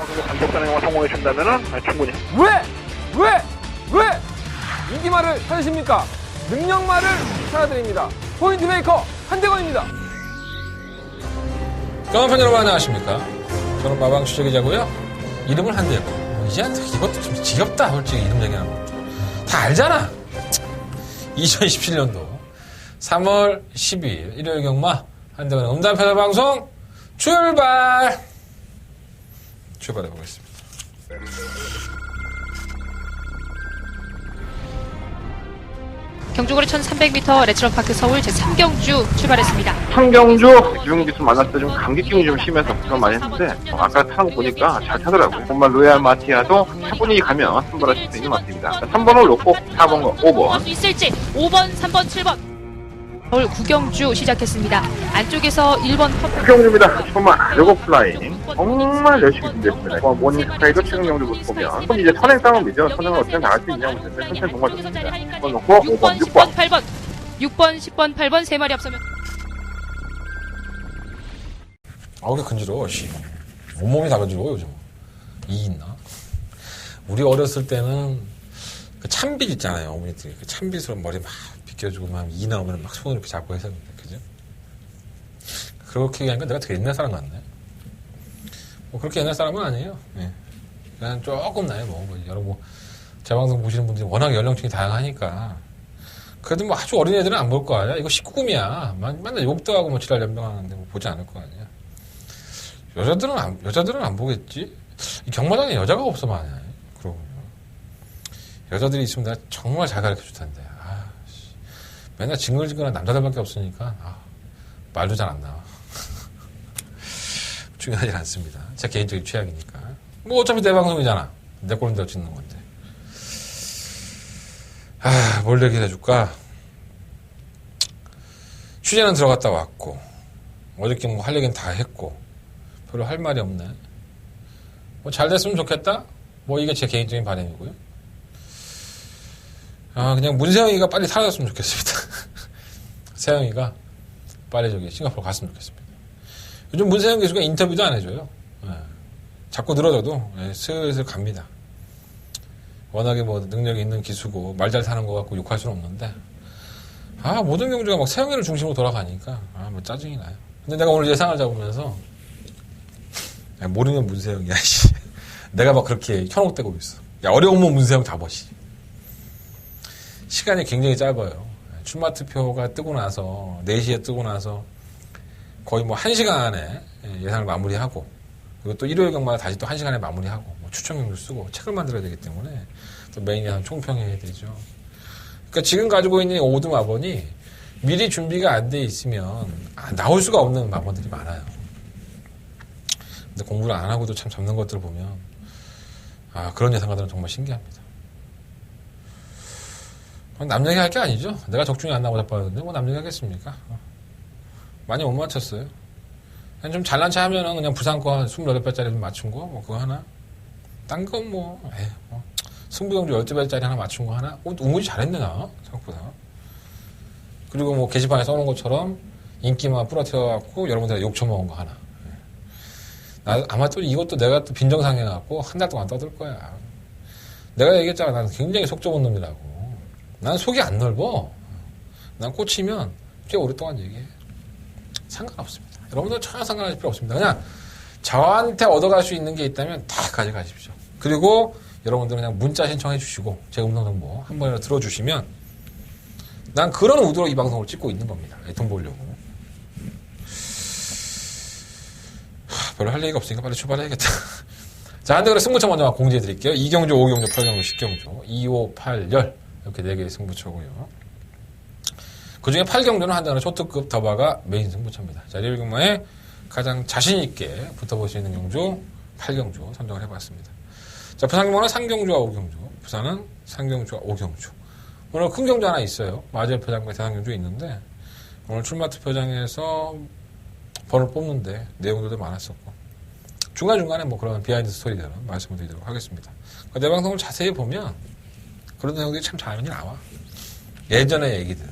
방송도 감독단에 성공해 준다면은 충분히. 왜 인기말을 찾으십니까? 능력말을 찾아드립니다. 포인트 메이커 한대건입니다. 여러분 안녕하십니까? 저는 마방 취재기자고요. 이름은 한대건. 이제 이것도 좀 지겹다. 솔직히 이름 얘기하는 거. 다 알잖아. 2017년도 3월 12일 일요일 경마 한대건의 음담패널 방송 출발해 보겠습니다. 경주거리 1300m 레츠런파크 서울 제3경주 출발했습니다. 청경주 유흥기수 만났을 때 좀 감기 기운이 좀 심해서 걱정 많이 했는데 아까 타는 거 보니까 잘 타더라고요. 정말 로얄 마티아도 차분히 가면 선발할 수 있는 것 같습니다. 3번을 놓고 4번과 5번. 수 있을지 5번, 3번, 7번. 서울 구경주 시작했습니다. 안쪽에서 1번 구경주입니다. 정말 요거 플라잉 정말 열심히 준비했습니다. 모닝 스카이도 최근 경주 모습 보면 이제 선행 싸움이죠. 선행을 어떻게 나갈 수 있냐고 했는데 선행 정말 좋습니다. 1번 놓고 5번, 6번. 8번 6번, 10번, 8번 3마리 앞서면 아우, 게 근지러워, 씨. 온몸이 다 근지러워, 요즘. 이 있나? 우리 어렸을 때는 그 참빗 있잖아요, 어머니들이. 그 참빗으로 머리 막 비껴주고 막 이 나오면 막 손으로 이렇게 잡고 했었는데, 그죠? 그렇게 얘기하니까 내가 되게 옛날 사람 같네. 뭐 그렇게 옛날 사람은 아니에요. 예. 그냥 조금 나요, 뭐. 여러분, 제 방송 보시는 분들이 워낙 연령층이 다양하니까. 그래도 뭐 아주 어린 애들은 안 볼 거 아니야? 이거 19금이야. 맨날 욕도 하고 뭐 지랄 연병하는데 뭐 보지 않을 거 아니야? 여자들은 안 보겠지? 이 경마장에 여자가 없어, 만에. 그러고 여자들이 있으면 내가 정말 잘 가르쳐 줄 텐데. 맨날 징글징글한 남자들밖에 없으니까, 말도 잘 안 나와. 중요하지 않습니다. 제 개인적인 취향이니까. 뭐 어차피 내 방송이잖아. 내 꼴은 내가 찍는 건데. 뭘 얘기를 해줄까? 취재는 들어갔다 왔고, 어저께 뭐 할 얘기는 다 했고, 별로 할 말이 없네. 뭐 잘 됐으면 좋겠다? 뭐 이게 제 개인적인 바람이고요. 그냥 문세영이가 빨리 사라졌으면 좋겠습니다. 세영이가 빨리 싱가포르 갔으면 좋겠습니다. 요즘 문세영 기수가 인터뷰도 안 해줘요. 자꾸 늘어져도 슬슬 갑니다. 워낙에 뭐 능력이 있는 기수고 말 잘 타는 거 갖고 욕할 수는 없는데 모든 경주가 막 세영이를 중심으로 돌아가니까 뭐 짜증이 나요. 근데 내가 오늘 예상을 잡으면서 모르는 문세영이야, 씨. 내가 막 그렇게 현혹되고 있어. 야, 어려우면 문세영 잡아씨. 시간이 굉장히 짧아요. 출마 투표가 뜨고 나서, 4시에 뜨고 나서 거의 뭐 1시간 안에 예상을 마무리하고, 그리고 또 일요일 경마다 다시 또 1시간에 마무리하고, 뭐 추천 경주 쓰고, 책을 만들어야 되기 때문에 또 메인 예상 총평해야 되죠. 그러니까 지금 가지고 있는 5등 마번이 미리 준비가 안 돼 있으면 나올 수가 없는 마번들이 많아요. 근데 공부를 안 하고도 참 잡는 것들을 보면 그런 예상가들은 정말 신기합니다. 남 얘기할 게 아니죠. 내가 적중이 안 나고 잡았는데 뭐 남 얘기하겠습니까? 많이 못 맞췄어요. 그냥 좀 잘난 체 하면은 그냥 부산권 28배짜리 좀 맞춘 거 뭐 그거 하나. 딴 건 뭐 승부경주 12배짜리 하나 맞춘 거 하나. 은근히 잘했네 나 생각보다. 그리고 뭐 게시판에 써놓은 것처럼 인기만 부러뜨려갖고 여러분들 욕 처먹은 거 하나. 아마 또 이것도 내가 또 빈정상해갖고 한 달 동안 떠들 거야. 내가 얘기했잖아. 나는 굉장히 속 좁은 놈이라고. 난 속이 안 넓어. 난 꽂히면 꽤 오랫동안 얘기해. 상관없습니다. 여러분들 전혀 상관하실 필요 없습니다. 그냥 저한테 얻어갈 수 있는 게 있다면 다 가져가십시오. 그리고 여러분들은 그냥 문자 신청해 주시고 제 음성정보 한 번이라도 들어주시면 난 그런 의도로 이 방송을 찍고 있는 겁니다. 돈 벌려고. 별로 할 얘기가 없으니까 빨리 출발해야겠다. 자, 한대그룹 승부처 먼저 공지해 드릴게요. 2경주, 5경주, 8경주, 10경주, 2, 5, 8, 10 이렇게 4개의 승부처고요. 그 중에 8경주는 한대그룹 초특급 더바가 메인 승부처입니다. 자, 일요일 경마에 가장 자신 있게 붙어볼 수 있는 경주 8경주 선정을 해봤습니다. 자, 부산 경마는 3경주와 5경주, 부산은 3경주와 5경주. 오늘 큰 경주 하나 있어요. 마지막 표장과 대상경주에 있는데 오늘 출마 투표장에서 번호를 뽑는데 내용들도 많았었고 중간중간에 뭐 그런 비하인드 스토리들은 말씀을 드리도록 하겠습니다. 내 방송을 자세히 보면 그런 내용들이 참 잘 나와. 예전의 얘기들.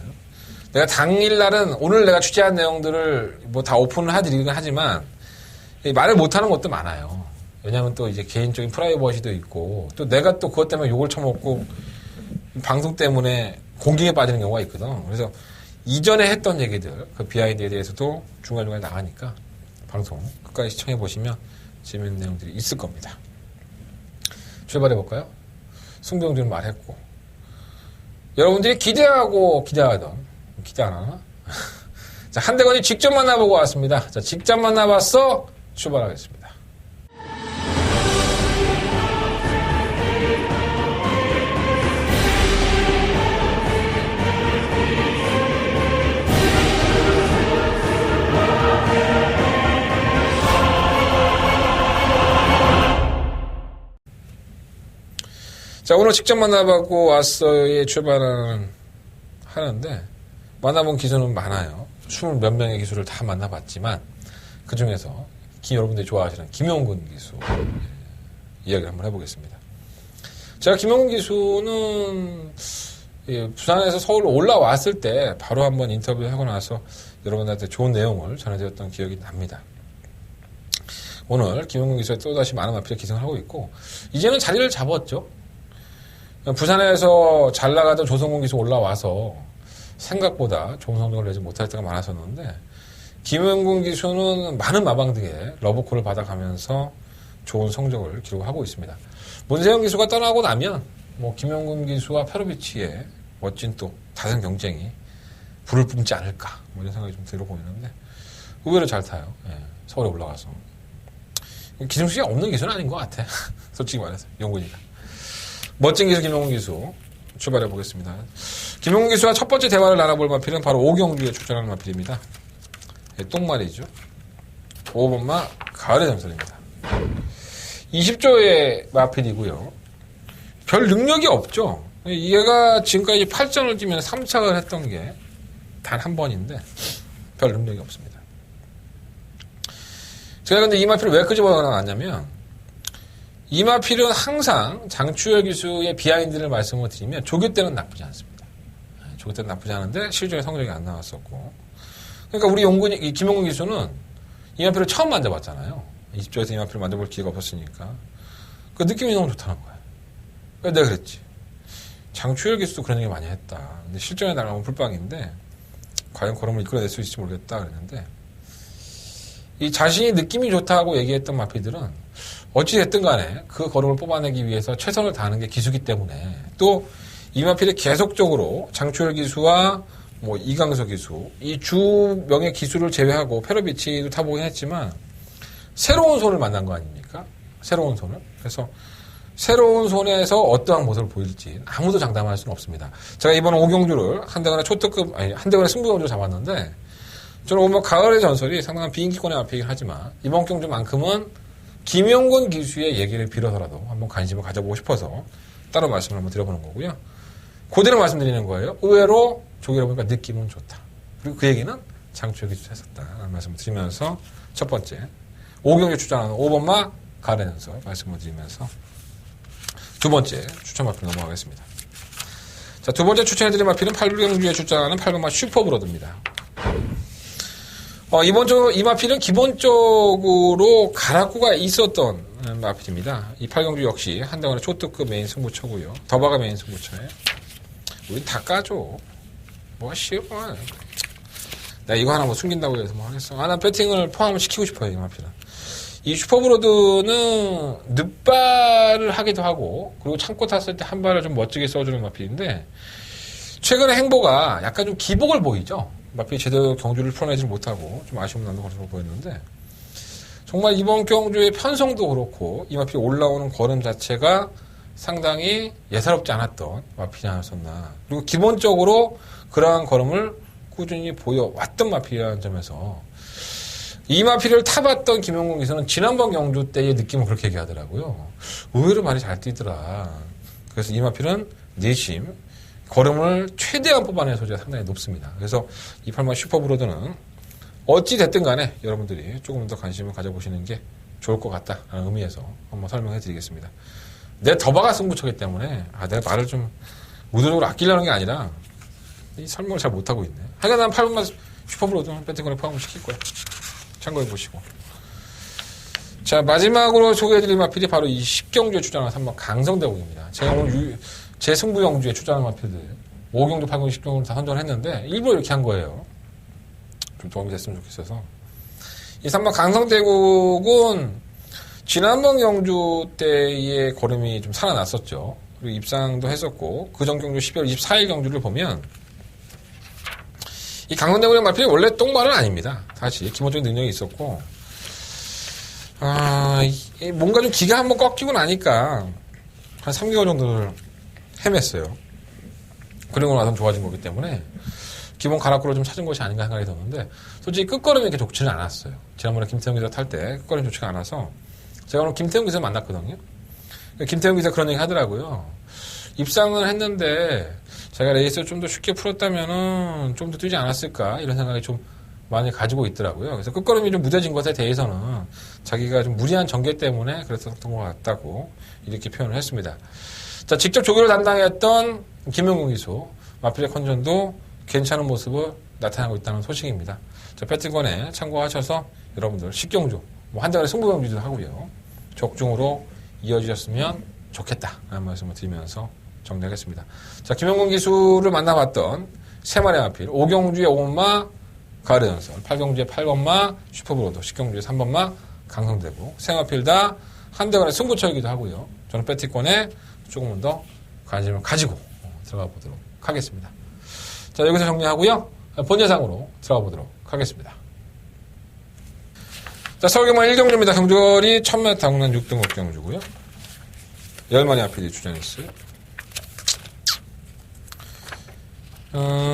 내가 당일날은 오늘 내가 취재한 내용들을 뭐 다 오픈을 해드리긴 하지만 말을 못하는 것도 많아요. 왜냐하면 또 이제 개인적인 프라이버시도 있고 또 내가 또 그것 때문에 욕을 처먹고 방송 때문에 공격에 빠지는 경우가 있거든. 그래서 이전에 했던 얘기들 그 비하인드에 대해서도 중간중간에 나가니까 방송 끝까지 시청해 보시면 재밌는 내용들이 있을 겁니다. 출발해 볼까요? 승부용주는 말했고 여러분들이 기대하고 기대하던 기대 안 하나? 자, 한대건이 직접 만나보고 왔습니다. 자, 직접 만나봤어. 출발하겠습니다. 자, 오늘 직접 만나보고 왔어에 하는데 만나본 기수는 많아요. 20몇 명의 기수를 다 만나봤지만 그 중에서 여러분들이 좋아하시는 김용근 기수 이야기를 한번 해보겠습니다. 제가 김용근 기수는 부산에서 서울로 올라왔을 때 바로 한번 인터뷰하고 나서 여러분들한테 좋은 내용을 전해드렸던 기억이 납니다. 오늘 김용근 기수에 또다시 많은 마피아 기승을 하고 있고 이제는 자리를 잡았죠. 부산에서 잘 나가던 조성근 기수 올라와서 생각보다 좋은 성적을 내지 못할 때가 많았었는데 김용근 기수는 많은 마방등에 러브콜을 받아가면서 좋은 성적을 기록하고 있습니다. 문세영 기수가 떠나고 나면 김용근 기수와 페로비치의 멋진 또 다른 경쟁이 불을 뿜지 않을까 이런 생각이 좀 들어 보이는데 의외로 잘 타요. 서울에 올라가서 기승수가 없는 기수는 아닌 것 같아. 솔직히 말해서 용근이가 멋진 기수 김용근 기수 출발해 보겠습니다. 김용근 기수와 첫 번째 대화를 나눠볼 마필은 바로 오경주에 출전하는 마필입니다. 똥말이죠. 5번마 가을의 전설입니다. 20조의 마필이고요. 별 능력이 없죠. 얘가 지금까지 8전을 뛰면 3착을 했던 게 단 한 번인데 별 능력이 없습니다. 제가 근데 이 마필을 왜 끄집어 나왔냐면 이 마필은 항상 장추열 기수의 비하인드를 말씀을 드리면 조교 때는 나쁘지 않습니다. 조교 때는 나쁘지 않은데 실전에 성적이 안 나왔었고 그러니까 우리 김용근 기수는 이 마필을 처음 만져봤잖아요. 20조에서 이 마필을 만져볼 기회가 없었으니까 그 느낌이 너무 좋다는 거예요. 그래서 내가 그랬지. 장추열 기수도 그런 얘기 많이 했다. 근데 실전에 나가면 불빵인데 과연 걸음을 이끌어낼 수 있을지 모르겠다 그랬는데 이 자신이 느낌이 좋다고 얘기했던 마필들은 어찌됐든 간에 그 걸음을 뽑아내기 위해서 최선을 다하는 게 기수기 때문에 또 이 마필이 계속적으로 장추열 기수와 이강서 기수 이 주 명의 기수를 제외하고 페로비치도 타보긴 했지만 새로운 손을 만난 거 아닙니까? 새로운 손을. 그래서 새로운 손에서 어떠한 모습을 보일지 아무도 장담할 수는 없습니다. 제가 이번 오경주를 한대건의 초특급 한대건의 승부경주를 잡았는데 저는 가을의 전설이 상당한 비인기권의 마필이긴 하지만 이번 경주만큼은 김용근 기수의 얘기를 빌어서라도 한번 관심을 가져보고 싶어서 따로 말씀을 한번 드려보는 거고요. 그대로 말씀드리는 거예요. 의외로 조기를 보니까 느낌은 좋다. 그리고 그 얘기는 장추열 기수 했었다라는 말씀을 드리면서 첫 번째 오경주 추천하는 5번마 가을의 전설 말씀을 드리면서 두 번째 추천 마필 넘어가겠습니다. 자, 두 번째 추천해드릴 마필은 8경주에 출전하는 8번마 슈퍼브로드입니다. 이 마필은 기본적으로 가락구가 있었던 마필입니다. 이 8경주 역시 한대건의 초특급 메인 승부처고요. 더바가 메인 승부처에. 우린 다 까줘. 뭐가 쉬워. 내가 이거 하나 숨긴다고 해서 하겠어. 난 배팅을 포함을 시키고 싶어요, 이 마필은. 이 슈퍼브로드는 늑발을 하기도 하고, 그리고 창고 탔을 때 한 발을 좀 멋지게 써주는 마필인데, 최근에 행보가 약간 좀 기복을 보이죠? 마필이 제대로 경주를 풀어내지 못하고 좀 아쉬움 남는 것으로 보였는데 정말 이번 경주의 편성도 그렇고 이 마필이 올라오는 걸음 자체가 상당히 예사롭지 않았던 마필이 아니었나. 그리고 기본적으로 그러한 걸음을 꾸준히 보여왔던 마필이라는 점에서 이 마필을 타봤던 김용근 기수는 지난번 경주 때의 느낌을 그렇게 얘기하더라고요. 의외로 많이 잘 뛰더라. 그래서 이 마필은 내심 걸음을 최대한 뽑아내는 소지가 상당히 높습니다. 그래서 이 8번 슈퍼브로드는 어찌 됐든 간에 여러분들이 조금 더 관심을 가져보시는 게 좋을 것 같다라는 의미에서 한번 설명해 드리겠습니다. 내 더바가 승부처기 때문에 내가 말을 좀 의도적으로 아끼려는 게 아니라 이 설명을 잘 못하고 있네. 하여간 난 8번만 슈퍼브로드는 배팅권에 포함을 시킬 거야. 참고해 보시고. 자, 마지막으로 소개해드릴 마필이 바로 이 10경주에 출전한 3번 강성대국입니다. 제가 오늘 제 승부경주에 출전한 마필들 5경주, 8경주, 10경주를 다 선정을 했는데 일부러 이렇게 한 거예요. 좀 도움이 됐으면 좋겠어서. 이 3번 강성대국은 지난번 경주 때의 걸음이 좀 살아났었죠. 그리고 입상도 했었고 그 전 경주 12월 24일 경주를 보면 이 강성대국의 마필이 원래 똥말은 아닙니다. 사실 기본적인 능력이 있었고 뭔가 좀 기가 한번 꺾이고 나니까 한 3개월 정도를 헤맸어요. 그리고 나서 좋아진 거기 때문에 기본 가락구를 좀 찾은 것이 아닌가 생각이 들었는데 솔직히 끝걸음이 이렇게 좋지는 않았어요. 지난번에 김태형 기자 탈 때 끝걸음이 좋지가 않아서 제가 오늘 김태형 기자를 만났거든요. 김태형 기자 그런 얘기 하더라고요. 입상을 했는데 제가 레이스를 좀 더 쉽게 풀었다면은 좀 더 뛰지 않았을까 이런 생각이 좀 많이 가지고 있더라고요. 그래서 끝걸음이 좀 무뎌진 것에 대해서는 자기가 좀 무리한 전개 때문에 그랬었던 것 같다고 이렇게 표현을 했습니다. 자, 직접 조교를 담당했던 김용국 기수 마필의 컨디션도 괜찮은 모습을 나타나고 있다는 소식입니다. 자, 배트권에 참고하셔서 여러분들 10경주 한 달에 승부경주도 하고요. 적중으로 이어지셨으면 좋겠다라는 말씀을 드리면서 정리하겠습니다. 자, 김용국 기수를 만나봤던 세 마리 마필 5경주의 5번마 가을의 전설, 8경주의 8번마 슈퍼브로드, 10경주의 3번마 강성대국 세 마필 다 한 대간의 승부처이기도 하고요. 저는 배트권에 조금은 더 관심을 가지고 들어가 보도록 하겠습니다. 자, 여기서 정리하고요. 본 예상으로 들어가 보도록 하겠습니다. 자, 서울경마 1경주입니다. 경주거리 1000m 당난 6등급 경주고요. 10마리 앞필이 출전했어요.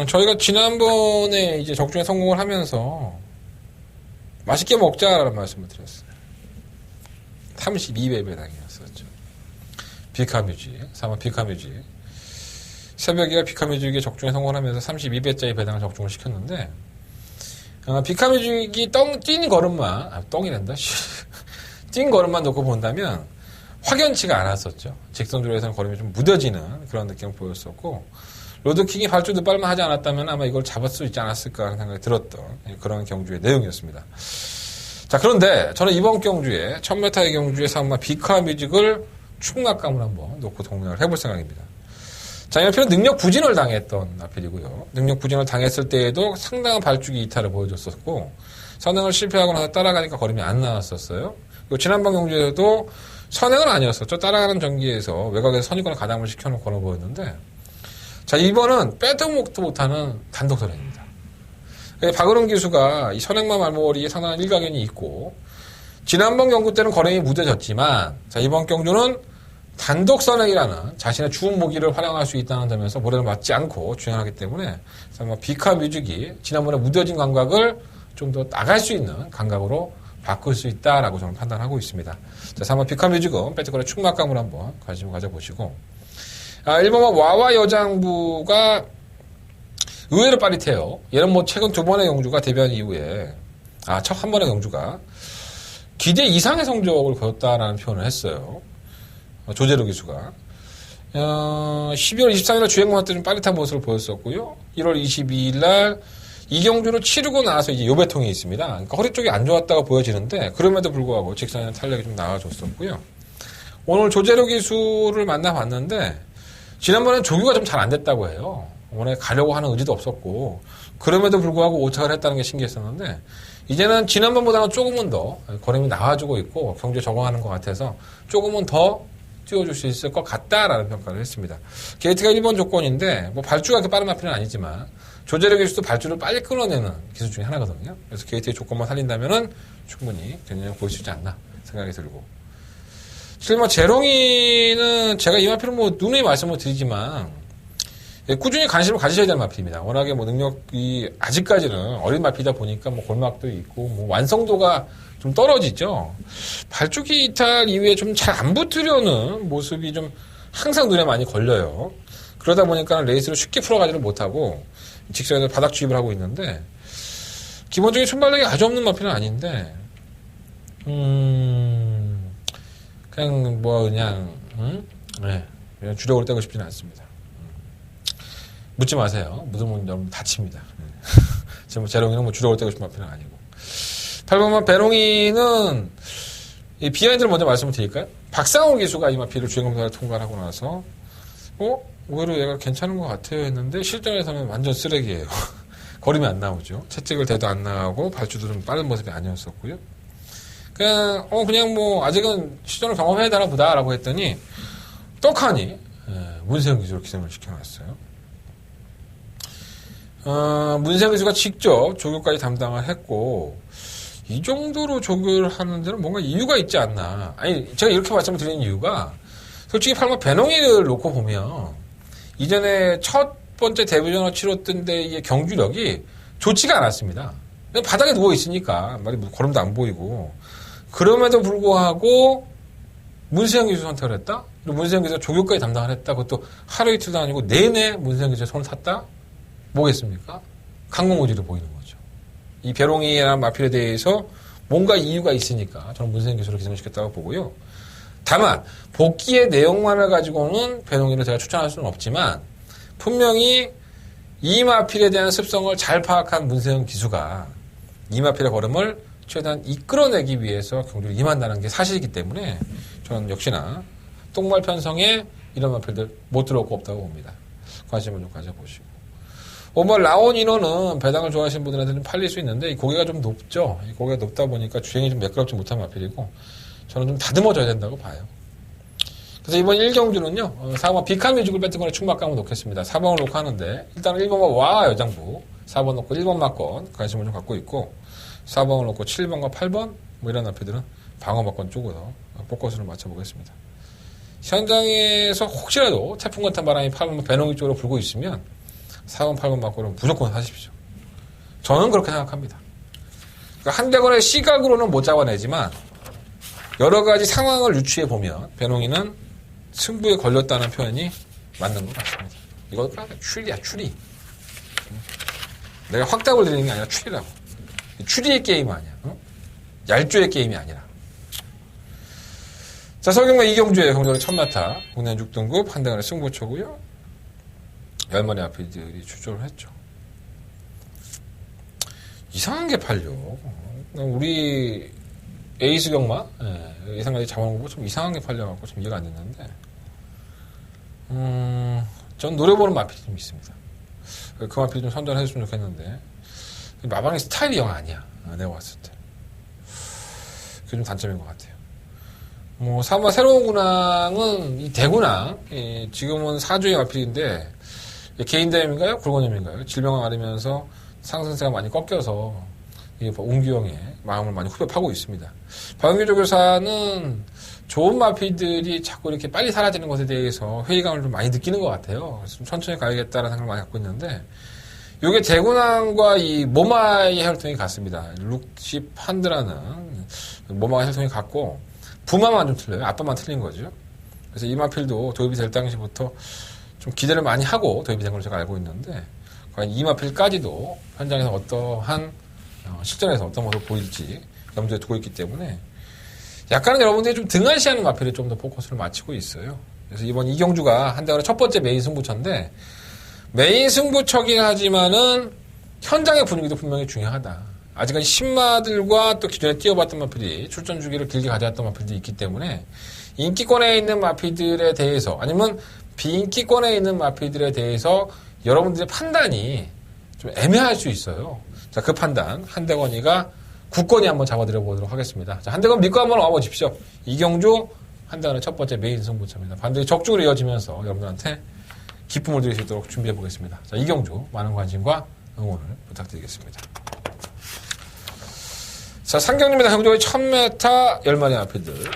저희가 지난번에 이제 적중에 성공을 하면서 맛있게 먹자라는 말씀을 드렸어요. 32배 배당이었었죠. 비카뮤직, 3번 비카뮤직. 새벽이가 비카뮤직에 적중에 성공을 하면서 32배짜리 배당을 적중을 시켰는데, 비카뮤직이 뛴 걸음만, 똥이란다? 뛴 걸음만 놓고 본다면 확연치가 않았었죠. 직선주로에서는 걸음이 좀 무뎌지는 그런 느낌을 보였었고, 로드킹이 발주 늦발만 하지 않았다면 아마 이걸 잡을 수 있지 않았을까 하는 생각이 들었던 그런 경주의 내용이었습니다. 자, 그런데 저는 이번 경주에 1000m의 경주에 3번 비카뮤직을 충nak감을 한번 놓고 동행을 해볼 생각입니다. 자, 이 마필은 능력 부진을 당했던 마필이고요. 능력 부진을 당했을 때에도 상당한 발주기 이탈을 보여줬었고 선행을 실패하고 나서 따라가니까 걸음이 안 나왔었어요. 그리고 지난번 경주에도 선행은 아니었었죠. 따라가는 전기에서 외곽에서 선입권을 가담을 시켜놓고 걸어 보였는데 자, 이번은 빼도 먹도 못하는 단독 선행입니다. 박은홍 기수가 이 선행마 말머리에 상당한 일가견이 있고 지난번 경주 때는 걸음이 무뎌졌지만 자, 이번 경주는 단독 선행이라는 자신의 주운 모기를 활용할 수 있다는 점에서 모래를 맞지 않고 주행하기 때문에 비카뮤직이 지난번에 무뎌진 감각을 좀 더 나갈 수 있는 감각으로 바꿀 수 있다라고 저는 판단하고 있습니다. 자, 3번 비카뮤직은 배트권의 충막감을 한번 관심을 가져보시고 1번은 와와 여장부가 의외로 빠릿해요. 얘는 뭐 최근 2번의 경주가 데뷔한 이후에 첫 한 번의 경주가 기대 이상의 성적을 거뒀다라는 표현을 했어요. 조재로 기수가 12월 23일날 주행만 때 좀 빠릿한 모습을 보였었고요. 1월 22일 날 이 경주를 치르고 나서 이제 요배통이 있습니다. 그러니까 허리 쪽이 안 좋았다고 보여지는데 그럼에도 불구하고 직선의 탄력이 좀 나와줬었고요. 오늘 조재로 기수를 만나봤는데 지난번엔 조교가 좀 잘 안 됐다고 해요. 오늘 가려고 하는 의지도 없었고 그럼에도 불구하고 오착을 했다는 게 신기했었는데 이제는 지난번보다는 조금은 더 걸음이 나와주고 있고 경주에 적응하는 것 같아서 조금은 더 뛰어줄 수 있을 것 같다라는 평가를 했습니다. 게이트가 1번 조건인데 뭐 발주가 그렇게 빠른 마필은 아니지만 조재력 기수도 발주를 빨리 끊어내는 기술 중에 하나거든요. 그래서 게이트의 조건만 살린다면은 충분히 경쟁력 보일 수 있지 않나 생각이 들고 실제 뭐 재롱이는 제가 이 마필은 뭐 누누이 말씀을 드리지만 꾸준히 관심을 가지셔야 될 마필입니다. 워낙에 뭐 능력이 아직까지는 어린 마필이다 보니까 뭐 골막도 있고 뭐 완성도가 좀 떨어지죠. 발주기 이탈 이후에 좀 잘 안 붙으려는 모습이 좀 항상 눈에 많이 걸려요. 그러다 보니까 레이스를 쉽게 풀어가지를 못하고 직선에서 바닥 주입을 하고 있는데 기본적인 순발력이 아주 없는 마필은 아닌데 그냥 그냥 주력으로 떼고 싶지는 않습니다. 묻지 마세요. 묻으면 여러분 다칩니다. 지금 제롱이는 뭐 주력으로 떼고 싶은 마필은 아니고 8번만 배롱이는 이 비하인드를 먼저 말씀을 드릴까요? 박상호 기수가 이 마피를 주행검사를 통과를 하고 나서 오히려 얘가 괜찮은 것 같아요 했는데 실전에서는 완전 쓰레기예요. 걸음이 안 나오죠. 채찍을 대도 안 나가고 발주도 좀 빠른 모습이 아니었었고요. 그냥 뭐 아직은 시전을 경험해야 되나 보다라고 했더니 떡하니 문세영 기수를 기생을 시켜놨어요. 문세영 기수가 직접 조교까지 담당을 했고 이 정도로 조교를 하는 데는 뭔가 이유가 있지 않나. 아니 제가 이렇게 말씀을 드리는 이유가 솔직히 배농이를 놓고 보면 이전에 첫 번째 데뷔전을 치렀던 데의 경주력이 좋지가 않았습니다. 바닥에 누워 있으니까 말이 걸음도 안 보이고 그럼에도 불구하고 문세영 기수 선택을 했다. 그리고 문세영 기수가 조교까지 담당을 했다. 그것도 하루 이틀도 아니고 내내 문세영 기수의 손을 탔다. 뭐겠습니까? 강공오지를 보이는 거죠. 이 배롱이라는 마필에 대해서 뭔가 이유가 있으니까 저는 문세영 기수를 기생을 시켰다고 보고요. 다만 복귀의 내용만을 가지고는 배롱이를 제가 추천할 수는 없지만 분명히 이 마필에 대한 습성을 잘 파악한 문세영 기수가 이 마필의 걸음을 최대한 이끌어내기 위해서 경주를 임한다는 게 사실이기 때문에 저는 역시나 똥말 편성에 이런 마필들 못 들어올 거 없다고 봅니다. 관심을 좀 가져보시고. 라온 인원은 배당을 좋아하시는 분들한테는 팔릴 수 있는데 이 고개가 좀 높죠. 이 고개가 높다 보니까 주행이 좀 매끄럽지 못한 마필이고 저는 좀 다듬어져야 된다고 봐요. 그래서 이번 1경주는요. 4번 비칸 위죽을 뺐던 충막감을 놓겠습니다. 4번을 놓고 하는데 일단은 1번과 와 여장부 4번 놓고 1번 막건 관심을 좀 갖고 있고 4번을 놓고 7번과 8번 뭐 이런 마필들은 방어 막건 쪽으로 포커스를 맞춰보겠습니다. 현장에서 혹시라도 태풍 같은 바람이 8번 배농이 쪽으로 불고 있으면 4번, 8번 막고는 무조건 하십시오. 저는 그렇게 생각합니다. 그러니까 한대건의 시각으로는 못 잡아내지만 여러 가지 상황을 유추해 보면 배농이는 승부에 걸렸다는 표현이 맞는 것 같습니다. 이거 추리야, 추리. 내가 확답을 드리는 게 아니라 추리라고. 추리의 게임 아니야. 얄조의 게임이 아니라. 자, 서경마 이경주의 경주의 첫마타 국내 6등급 한대건의 승부처고요. 10마리 아피들이 출조를 했죠. 이상한 게 팔려. 우리 에이스 경마 예상까지 잡아놓은 거 보고 좀 이상한 게 팔려갖고 좀 이해가 안 됐는데 전 노려보는 마필이 좀 있습니다. 그 마필 좀 선전해줬으면 좋겠는데 마방의 스타일이 영 아니야. 내가 봤을 때 그게 좀 단점인 것 같아요. 3번 새로운 군항은 이 대군항 지금은 4주의 마필인데 개인대염인가요? 굴건염인가요? 질병을 앓으면서 상승세가 많이 꺾여서 웅규형의 마음을 많이 후벼 파고 있습니다. 박은규 조교사는 좋은 마피들이 자꾸 이렇게 빨리 사라지는 것에 대해서 회의감을 좀 많이 느끼는 것 같아요. 그래서 좀 천천히 가야겠다라는 생각을 많이 갖고 있는데 이게 대군항과 이 모마의 혈통이 같습니다. 룩시 판드라는 모마의 혈통이 같고 부마만 좀 틀려요. 아빠만 틀린 거죠. 그래서 이 마필도 도입이 될 당시부터 좀 기대를 많이 하고 도입이 된 걸로 제가 알고 있는데 과연 이 마필까지도 현장에서 어떠한 실전에서 어떤 모습을 보일지 염두에 두고 있기 때문에 약간은 여러분들이 좀 등한시하는 마필에 좀 더 포커스를 맞추고 있어요. 그래서 이번 이경주가 한대건의 첫 번째 메인 승부처인데 메인 승부처긴 하지만은 현장의 분위기도 분명히 중요하다. 아직은 신마들과 또 기존에 뛰어봤던 마필이 출전 주기를 길게 가져왔던 마필들이 있기 때문에 인기권에 있는 마필들에 대해서 아니면 비인기권에 있는 마필들에 대해서 여러분들의 판단이 좀 애매할 수 있어요. 자, 그 판단 한대건이가 굳건히 한번 잡아드려 보도록 하겠습니다. 자, 한대건 믿고 한번 와보십시오. 이경주 한대건의 첫 번째 메인 승부처입니다. 반드시 적중으로 이어지면서 여러분들한테 기쁨을 드릴 수 있도록 준비해 보겠습니다. 자, 이경주 많은 관심과 응원을 부탁드리겠습니다. 자, 상경님입니다. 경주의 1000m 10마리 마필들.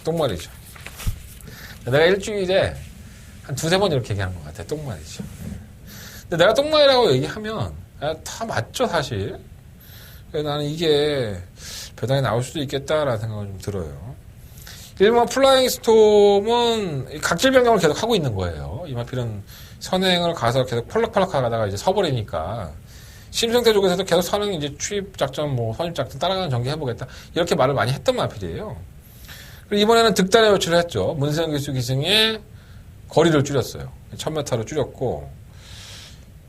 똥말이죠. 내가 일주일에 한 2-3번 이렇게 얘기하는 것 같아. 똥말이죠. 근데 내가 똥말이라고 얘기하면 다 맞죠, 사실. 나는 이게 배당에 나올 수도 있겠다라는 생각을 좀 들어요. 1번 플라잉 스톰은 각질 변경을 계속 하고 있는 거예요. 이 마필은 선행을 가서 계속 펄럭펄럭 하다가 이제 서버리니까 심성태 쪽에서도 계속 선행 이제 추입 작전, 선입 작전 따라가는 전개 해보겠다. 이렇게 말을 많이 했던 마필이에요. 그리고 이번에는 득단의 요출을 했죠. 문세영 기수 기승의 거리를 줄였어요. 1000m로 줄였고,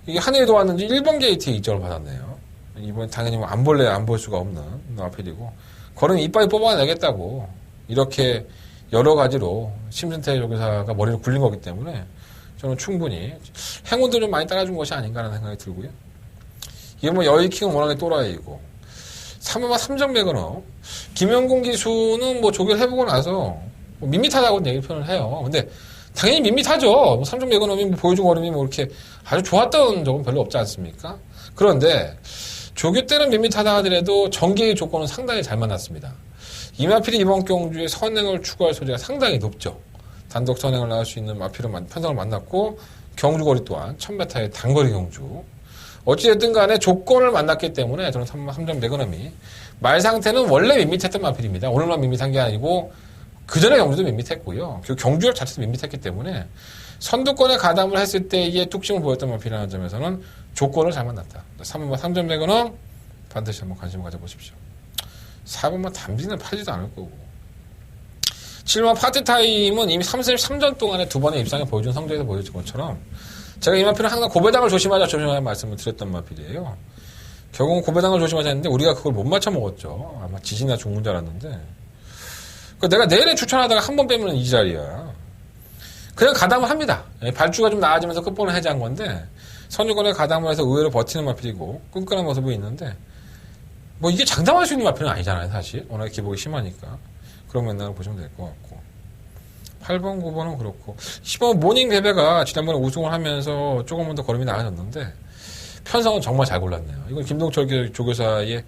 이게 하늘이 도왔는지 1번 게이트에 입점을 받았네요. 이번 당연히 뭐 안 볼래 안 볼 수가 없는 마필이고 거는 이빨이 뽑아내겠다고 이렇게 여러 가지로 심순태 조교사가 머리를 굴린 거기 때문에 저는 충분히 행운도 좀 많이 따라준 것이 아닌가라는 생각이 들고요. 이게 뭐 여의킹은 워낙에 또라이이고 3호마 3점 매거너 김영공 기수는 뭐 조교를 해보고 나서 뭐 밋밋하다고 얘기 표현을 해요. 근데 당연히 밋밋하죠. 뭐 3점 매거너이 뭐 보여준 걸음이 뭐 이렇게 아주 좋았던 적은 별로 없지 않습니까? 그런데 조교 때는 밋밋하다 하더라도 전개의 조건은 상당히 잘 만났습니다. 이마필이 이번 경주에 선행을 추구할 소리가 상당히 높죠. 단독 선행을 나갈 수 있는 편성을 만났고 경주거리 또한 1000m의 단거리 경주. 어찌됐든 간에 조건을 만났기 때문에 저는 3점 매거넘이 말 상태는 원래 밋밋했던 마필입니다. 오늘만 밋밋한 게 아니고 그전에 경주도 밋밋했고요. 그 경주력 자체도 밋밋했기 때문에 선두권에 가담을 했을 때의 뚝심을 보였던 마필이라는 점에서는 조건을 잘 만났다. 3점 매거넘 반드시 한번 관심을 가져보십시오. 4번만 담비는 팔지도 않을 거고 7번 파티타임은 이미 33전 동안에 두 번의 입상에 보여준 성적에서 보여준 것처럼 제가 이 마필은 항상 고배당을 조심하자 말씀을 드렸던 마필이에요. 결국은 고배당을 조심하자 했는데 우리가 그걸 못 맞춰 먹었죠. 아마 지진이나 죽는 줄 알았는데 내가 내내 추천하다가 한 번 빼면 이 자리야. 그냥 가담을 합니다. 발주가 좀 나아지면서 끝번을 해제한 건데 선유권에 가담을 해서 의외로 버티는 마필이고 끈끈한 모습이 있는데 뭐 이게 장담할 수 있는 마필은 아니잖아요, 사실. 워낙 기복이 심하니까. 그런 면을 보시면 될 것 같고. 8번, 9번은 그렇고. 10번 모닝 베베가 지난번에 우승을 하면서 조금만 더 걸음이 나아졌는데 편성은 정말 잘 골랐네요. 이건 김동철 조교사의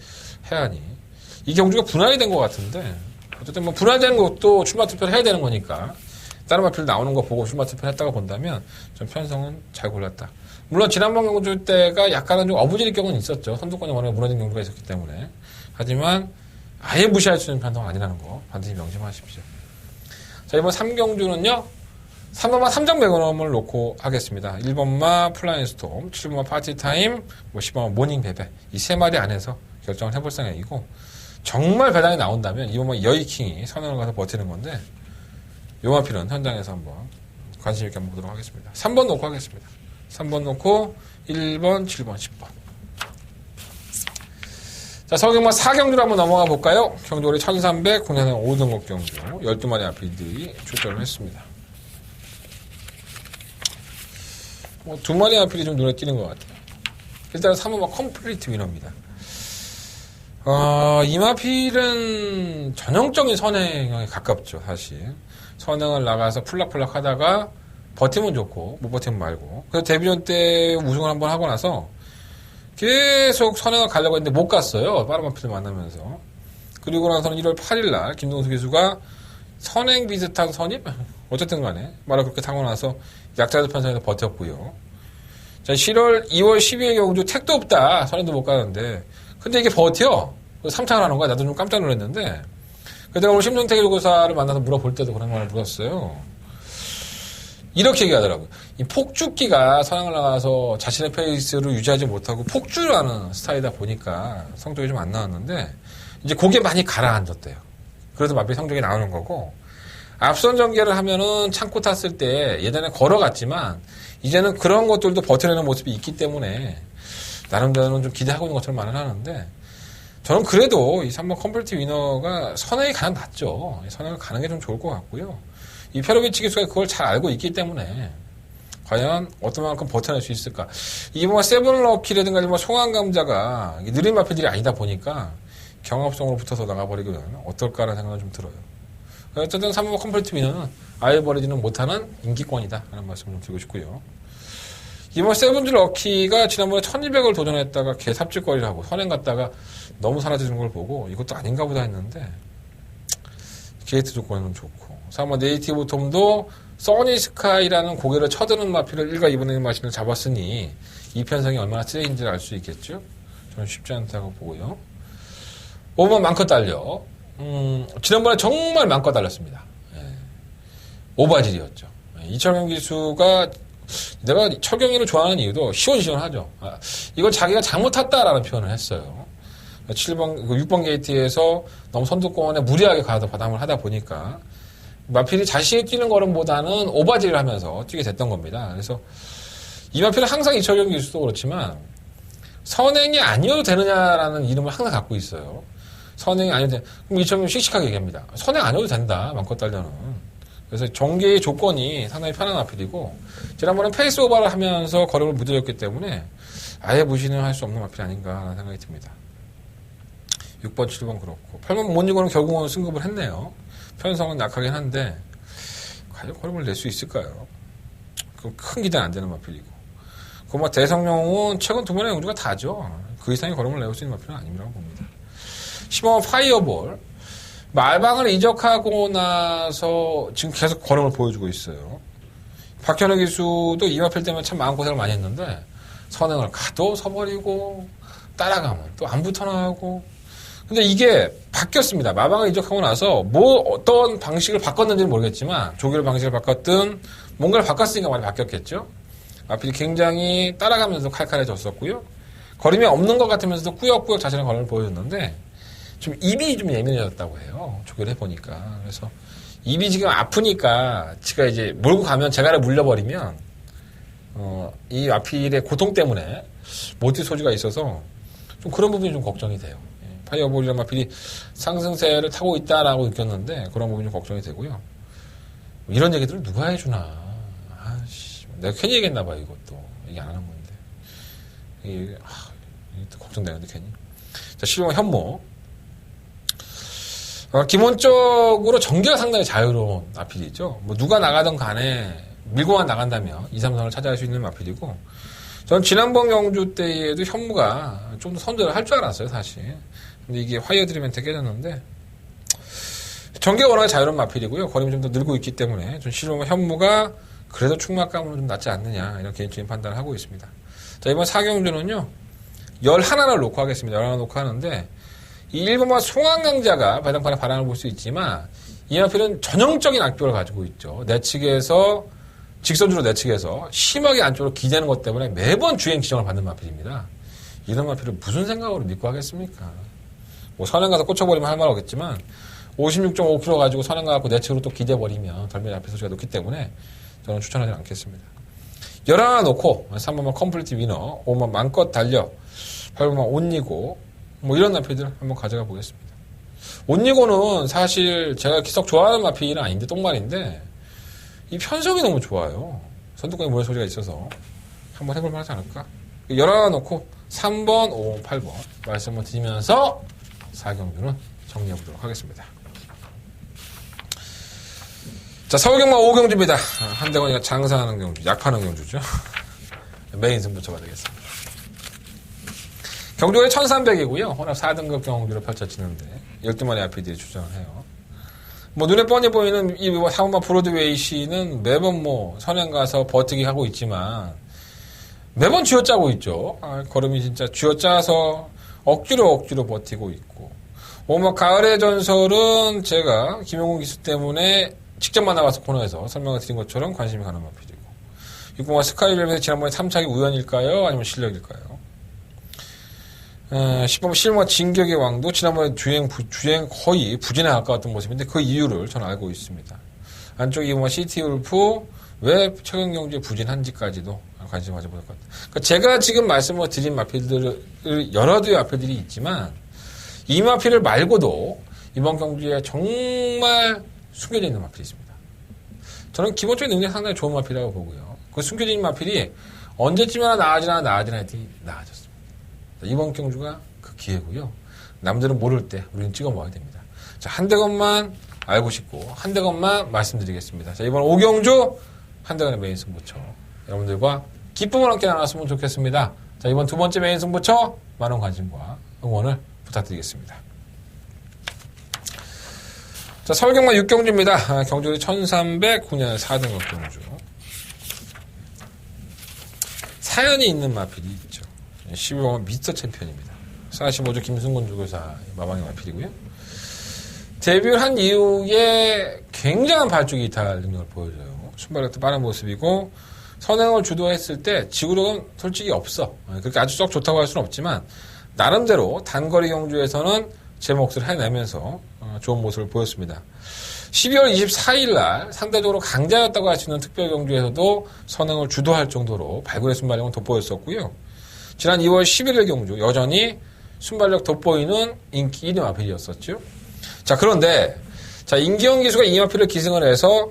해안이. 이 경주가 분할이 된 것 같은데 어쨌든 뭐 분할되는 것도 출마 투표를 해야 되는 거니까 다른 마필 나오는 거 보고 출마 투표를 했다고 본다면 좀 편성은 잘 골랐다. 물론 지난번 경주 때가 약간은 좀 어부지릴 경우는 있었죠. 선두권이 워낙에 무너진 경주가 있었기 때문에. 하지만 아예 무시할 수 있는 편성은 아니라는 거 반드시 명심하십시오. 자, 이번 3경주는요. 3번마 3점 매거넘을 놓고 하겠습니다. 1번마 플라잉 스톰, 7번마 파티타임, 10번마 모닝 베베 이 세 마리 안에서 결정을 해볼 생각이고 정말 배당이 나온다면 2번마 여의킹이 선언을 가서 버티는 건데 요 마필은 현장에서 한번 관심 있게 한번 보도록 하겠습니다. 3번 놓고 하겠습니다. 3번 놓고 1번, 7번, 10번. 자, 서경마 4경주로 한번 넘어가 볼까요? 경주거리 1300, 국내산 5등급 경주 12마리 아필들이 출전을 했습니다. 뭐 2마리 아필이 좀 눈에 띄는 것 같아요. 일단 3번마 컴플리트 위너입니다. 이 마필은 전형적인 선행에 가깝죠, 사실. 선행을 나가서 풀락풀락 하다가 버티면 좋고 못 버티면 말고. 그래서 데뷔전 때 우승을 한번 하고 나서 계속 선행을 가려고 했는데 못 갔어요. 빠른 마필을 만나면서. 그리고 나서는 1월 8일날 김동수 기수가 선행 비슷한 선입? 어쨌든 간에 말을 그렇게 타고 나서 약자들 편성에서 버텼고요. 자, 2월 12일 경주 택도 없다. 선행도 못 가는데 근데 이게 버텨. 3창을 하는 거야. 나도 좀 깜짝 놀랐는데 그때 오늘 심정태 교사를 만나서 물어볼 때도 그런 말을 물었어요. 이렇게 얘기하더라고요. 이 폭주기가 선행을 나가서 자신의 페이스를 유지하지 못하고 폭주를 하는 스타일이다 보니까 성적이 좀 안 나왔는데 이제 그게 많이 가라앉았대요. 그래서 마필 성적이 나오는 거고 앞선 전개를 하면은 창고 탔을 때 예전에 걸어갔지만 이제는 그런 것들도 버텨내는 모습이 있기 때문에 나름대로는 좀 기대하고 있는 것처럼 말을 하는데 저는 그래도 이 3번 컴플리트 위너가 선행이 가장 낫죠. 선행을 가는 게 좀 좋을 것 같고요. 이 페로비치 기수가 그걸 잘 알고 있기 때문에 과연 어떤 만큼 버텨낼 수 있을까. 이번 세븐럭키라든가 뭐 송환감자가 느린 마필들이 아니다 보니까 경합성으로 붙어서 나가버리면 어떨까라는 생각은 좀 들어요. 어쨌든 3번 컴플리트 위너는 아예 버리지는 못하는 인기권이다 라는 말씀을 좀 드리고 싶고요. 이번 세븐즈 럭키가 지난번에 1200을 도전했다가 개 삽질거리를 하고 선행 갔다가 너무 사라지는 걸 보고 이것도 아닌가 보다 했는데 게이트 조건은 좋고 3번 네이티브 톰도 써니스카이라는 고개를 쳐드는 마필을 1과 2분의 1 마신을 잡았으니 이 편성이 얼마나 쓰레기인지를 알 수 있겠죠. 저는 쉽지 않다고 보고요. 5번 많고 달려 지난번에 정말 많고 달렸습니다. 오바질이었죠. 이철경 기수가 내가 철경이를 좋아하는 이유도 시원시원하죠. 이건 자기가 잘못 탔다라는 표현을 했어요. 6번 게이트에서 너무 선두권에 무리하게 가다 바담을 하다 보니까 마필이 자신이 뛰는 걸음보다는 오바질을 하면서 뛰게 됐던 겁니다. 그래서 이 마필은 항상 이철경 기수도 그렇지만 선행이 아니어도 되느냐라는 이름을 항상 갖고 있어요. 선행이 아니어도 그럼 이처럼 씩씩하게 얘기합니다. 선행 아니어도 된다. 많고 딸려는. 그래서 전개의 조건이 상당히 편한 마필이고 지난번에 페이스오버를 하면서 걸음을 무뎌졌기 때문에 아예 무시는 할 수 없는 마필이 아닌가라는 생각이 듭니다. 6번, 7번 그렇고 8번 몬니고는 결국은 승급을 했네요. 편성은 약하긴 한데 과연 걸음을 낼 수 있을까요? 그럼 큰 기대는 안 되는 마필이고 그 대성령은 최근 두 번의 영주가 다죠. 그 이상의 걸음을 내올 수 있는 마필은 아니라고 봅니다. 10번 파이어볼 말방을 이적하고 나서 지금 계속 걸음을 보여주고 있어요. 박현우 기수도 이 마필 때문에 참 마음고생을 많이 했는데 선행을 가도 서버리고 따라가면 또 안 붙어나가고 근데 이게 바뀌었습니다. 마방을 이적하고 나서 어떤 방식을 바꿨는지는 모르겠지만 조교를 방식을 바꿨든 뭔가를 바꿨으니까 많이 바뀌었겠죠. 마필이 굉장히 따라가면서 칼칼해졌었고요. 걸음이 없는 것 같으면서도 꾸역꾸역 자신의 걸음을 보여줬는데 좀 입이 좀 예민해졌다고 해요. 조교를 해보니까. 그래서 입이 지금 아프니까 지가 이제 몰고 가면 제가를 물려버리면 이 마필의 고통 때문에 모티 소지가 있어서 좀 그런 부분이 좀 걱정이 돼요. 파이어볼이란 마필이 상승세를 타고 있다라고 느꼈는데 그런 부분이 좀 걱정이 되고요. 이런 얘기들을 누가 해주나. 아씨, 내가 괜히 얘기했나봐 이것도. 얘기 안 하는 건데. 이게 또 걱정되는데 괜히. 자, 12번 현모. 기본적으로 전개가 상당히 자유로운 마필이죠. 뭐 누가 나가든 간에 밀고만 나간다면 2, 3선을 차지할 수 있는 마필이고 전 지난번 경주 때에도 현무가 좀 더 선전을 할 줄 알았어요 사실. 근데 이게 화이어 드리멘트 깨졌는데 전개가 워낙에 자유로운 마필이고요. 걸음이 좀 더 늘고 있기 때문에 전 실험은 현무가 그래도 충막감으로 좀 낫지 않느냐 이런 개인적인 판단을 하고 있습니다. 자 이번 4경주는요 11을 놓고 하겠습니다. 11 놓고 하는데 이 1번마 송환강자가 배당판에 바람을 볼 수 있지만 이 마필은 전형적인 악벽을 가지고 있죠. 내측에서 직선주로 내측에서 심하게 안쪽으로 기대는 것 때문에 매번 주행 지정을 받는 마필입니다. 이런 마필을 무슨 생각으로 믿고 하겠습니까? 뭐 선행 가서 꽂혀버리면 할 말 없겠지만 56.5km 가지고 선행 가고 내측으로 또 기대버리면 덜미의 앞에 소지가 높기 때문에 저는 추천하지 않겠습니다. 11 놓고 3번만 컴플리트 위너 5번 마음껏 달려 8번만 옷니고 뭐 이런 마필들 한번 가져가 보겠습니다. 옷니고는 사실 제가 기석 좋아하는 마필은 아닌데 똥말인데 이 편성이 너무 좋아요. 선두권에 모여 소리가 있어서 한번 해볼 만하지 않을까? 11 놓고 3번, 5번, 8번 말씀을 드리면서 4경주는 정리해보도록 하겠습니다. 자, 서울경마 5경주입니다. 한대건이가 장사하는 경주, 약파는 경주죠. 메인 승부처가 되겠습니다. 경주가 1300이고요. 혼합 4등급 경주로 펼쳐지는데 12마리 RPD에 출전을 해요. 뭐 눈에 뻔히 보이는 이 사우마 브로드웨이 씨는 매번 뭐 선행 가서 버티기 하고 있지만 매번 쥐어짜고 있죠. 걸음이 진짜 쥐어짜서 억지로 버티고 있고. 뭐 가을의 전설은 제가 김용훈 기수 때문에 직접 만나봐서 코너에서 설명을 드린 것처럼 관심이 가는 마필이고. 6번과 스카이벨벳의 지난번에 3착이 우연일까요? 아니면 실력일까요? 10번 실버 진격의 왕도 지난번에 주행 거의 부진에 가까웠던 모습인데 그 이유를 저는 알고 있습니다. 안쪽 2번 시티울프 왜 최근 경주에 부진한지까지도 관심 가져볼 것 같아요. 그러니까 제가 지금 말씀을 드린 마필들을 여러 개의 마필들이 있지만 이 마필을 말고도 이번 경주에 정말 숨겨져 있는 마필이 있습니다. 저는 기본적인 능력이 상당히 좋은 마필이라고 보고요. 그 숨겨져 있는 마필이 언제쯤이나 나아지나 했더니 나아졌습니다. 이번 경주가 그 기회고요. 남들은 모를 때 우리는 찍어 먹어야 됩니다. 자, 한 대건만 알고 싶고 한 대건만 말씀드리겠습니다. 자, 이번 5경주 한 대건의 메인 승부처 여러분들과 기쁨을 함께 나눴으면 좋겠습니다. 자, 이번 두 번째 메인 승부처 많은 관심과 응원을 부탁드리겠습니다. 자, 서울경마 6경주입니다. 경주는 1309년 4등급 경주. 사연이 있는 마필이 있죠. 12번 미스터 챔피언입니다. 45주 김승곤 주교사 마방의 마필이고요. 데뷔를 한 이후에 굉장한 발주기 이탈 능력을 보여줘요. 순발력도 빠른 모습이고 선행을 주도했을 때 지구력은 솔직히 없어. 그렇게 아주 썩 좋다고 할 수는 없지만 나름대로 단거리 경주에서는 제 몫을 해내면서 좋은 모습을 보였습니다. 12월 24일 날 상대적으로 강자였다고 할 수 있는 특별 경주에서도 선행을 주도할 정도로 발굴의 순발력은 돋보였었고요. 지난 2월 11일 경주 여전히 순발력 돋보이는 인기 1위 마필이었었죠. 자, 그런데 자, 임기영 기수가 이 마필을 기승을 해서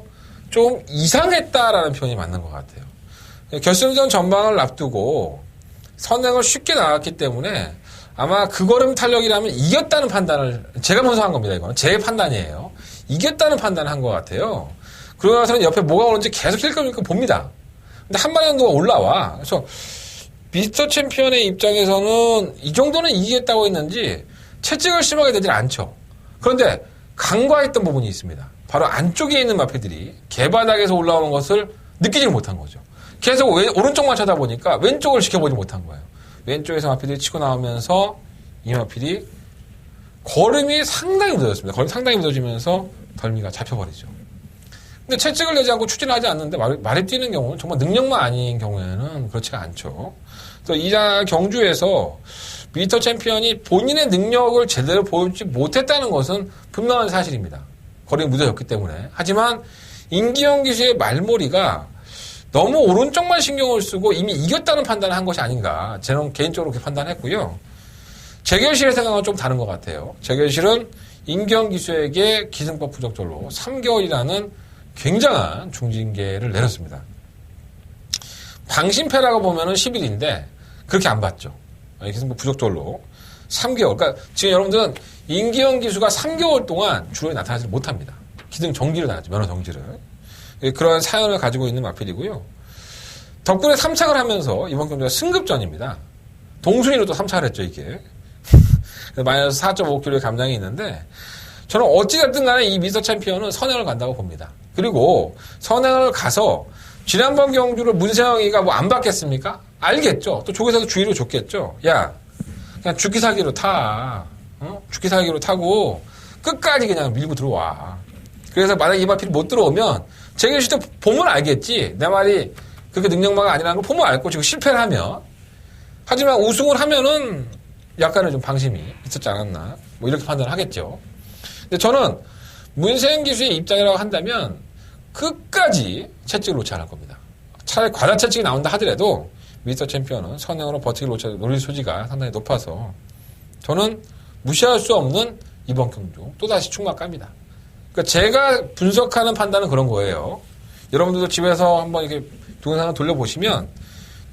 좀 이상했다라는 표현이 맞는 것 같아요. 결승전 전방을 앞두고 선행을 쉽게 나갔기 때문에 아마 그 걸음 탄력이라면 이겼다는 판단을 제가 분석한 겁니다. 이건 제 판단이에요. 이겼다는 판단을 한 것 같아요. 그러고 나서는 옆에 뭐가 오는지 계속 힐끔힐끔 봅니다. 근데 한 마리 정도가 올라와. 그래서 미스터 챔피언의 입장에서는 이 정도는 이기겠다고 했는지 채찍을 심하게 되질 않죠. 그런데 간과했던 부분이 있습니다. 바로 안쪽에 있는 마필들이 개바닥에서 올라오는 것을 느끼지 못한 거죠. 계속 오른쪽만 쳐다보니까 왼쪽을 지켜보지 못한 거예요. 왼쪽에서 마필들이 치고 나오면서 이 마필이 걸음이 상당히 무뎌졌습니다. 걸음이 상당히 무뎌지면서 덜미가 잡혀버리죠. 근데 채찍을 내지 않고 추진하지 않는데 말이 뛰는 경우는 정말 능력만 아닌 경우에는 그렇지가 않죠. 또 이 경주에서 미스터 챔피언이 본인의 능력을 제대로 보여주지 못했다는 것은 분명한 사실입니다. 거리가 무뎌졌기 때문에. 하지만 임기영 기수의 말머리가 너무 오른쪽만 신경을 쓰고 이미 이겼다는 판단을 한 것이 아닌가. 저는 개인적으로 그렇게 판단했고요. 재결실의 생각은 좀 다른 것 같아요. 재결실은 임기영 기수에게 기승법 부적절로 3개월이라는 굉장한 중징계를 내렸습니다. 방심패라고 보면은 10일인데 그렇게 안 봤죠. 기승법 부적절로 3개월. 그러니까 지금 여러분들은 임기영 기수가 3개월 동안 주로에 나타나지 못합니다. 기승 정지를 당하죠. 면허 정지를. 그런 사연을 가지고 있는 마필이고요. 덕분에 3착을 하면서 이번 경주가 승급전입니다. 동순위로 또 3착을 했죠, 이게. 마이너스 4.5kg의 감량이 있는데 저는 어찌됐든 간에 이 미스터 챔피언은 선행을 간다고 봅니다. 그리고 선행을 가서 지난번 경주를 문세영이가 뭐 안 받겠습니까? 알겠죠. 또 조계사도 주의를 줬겠죠. 야, 그냥 죽기 살기로 타. 죽기 살기로 타고 끝까지 그냥 밀고 들어와. 그래서 만약에 이 마필이 못 들어오면 재결실도 보면 알겠지. 내 말이 그렇게 능력마가 아니라는 걸 보면 알고 지금 실패를 하면. 하지만 우승을 하면은 약간의 좀 방심이 있었지 않았나. 뭐 이렇게 판단을 하겠죠. 근데 저는 문세영 기수의 입장이라고 한다면 끝까지 채찍을 놓지 않을 겁니다. 차라리 과다 채찍이 나온다 하더라도 미스터 챔피언은 선행으로 버티기를 노릴 소지가 상당히 높아서 저는 무시할 수 없는 이번 경주 또다시 충막갑니다. 그러니까 제가 분석하는 판단은 그런 거예요. 여러분들도 집에서 한번 이렇게 동영상을 돌려보시면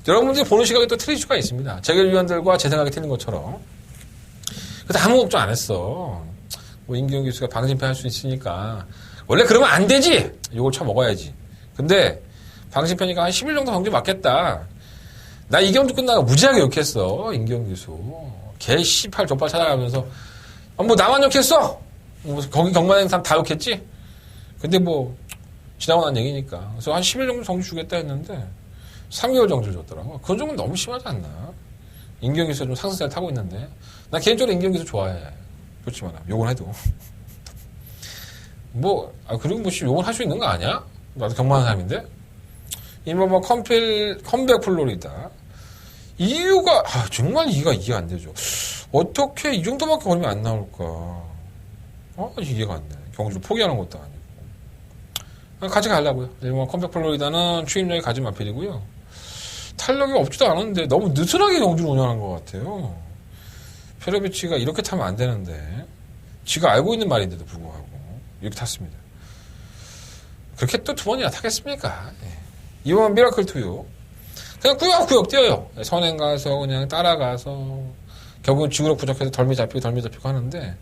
여러분들이 보는 시각이 또 틀릴 수가 있습니다. 재결위원들과 제 생각이 틀린 것처럼. 그래서 아무 걱정 안 했어. 뭐 임기영 기수가 방심패 할 수 있으니까. 원래 그러면 안 되지! 이걸 쳐먹어야지. 근데 방심패니까 한 10일 정도 경주 맞겠다. 나 이 경주 끝나고 무지하게 욕했어. 임기영 기수. 개 씨팔 족발 찾아가면서 뭐 나만 욕했어! 뭐 거기 경마에 있는 사람 다 욕했지? 근데 뭐 지나고 난 얘기니까. 그래서 한 10일 정도 정주 주겠다 했는데 3개월 정도 줬더라고. 그건 좀 너무 심하지 않나? 임기영 기수가 좀 상승세를 타고 있는데 나 개인적으로 임기영 기수 좋아해. 좋지만 욕을 해도 그리고 욕을 할 수 있는 거 아니야? 나도 경마하는 사람인데 이번 뭐 컴백 플로리다 이유가 정말 이해가 안 되죠. 어떻게 이 정도밖에 걸음이 안 나올까? 이해가 안 돼. 경주를 포기하는 것도 아니고 같이 가려고요. 일본 컴백 플로리다는 추임력이 가진 마필이고요. 탄력이 없지도 않은데 너무 느슨하게 경주를 운영한 것 같아요. 페로비치가 이렇게 타면 안 되는데 지가 알고 있는 말인데도 불구하고 이렇게 탔습니다. 그렇게 또 2번이나 타겠습니까? 이번 미라클 투유 그냥 꾸역꾸역 뛰어요. 선행 가서 그냥 따라가서 결국은 지구력 부족해서 덜미 잡히고 하는데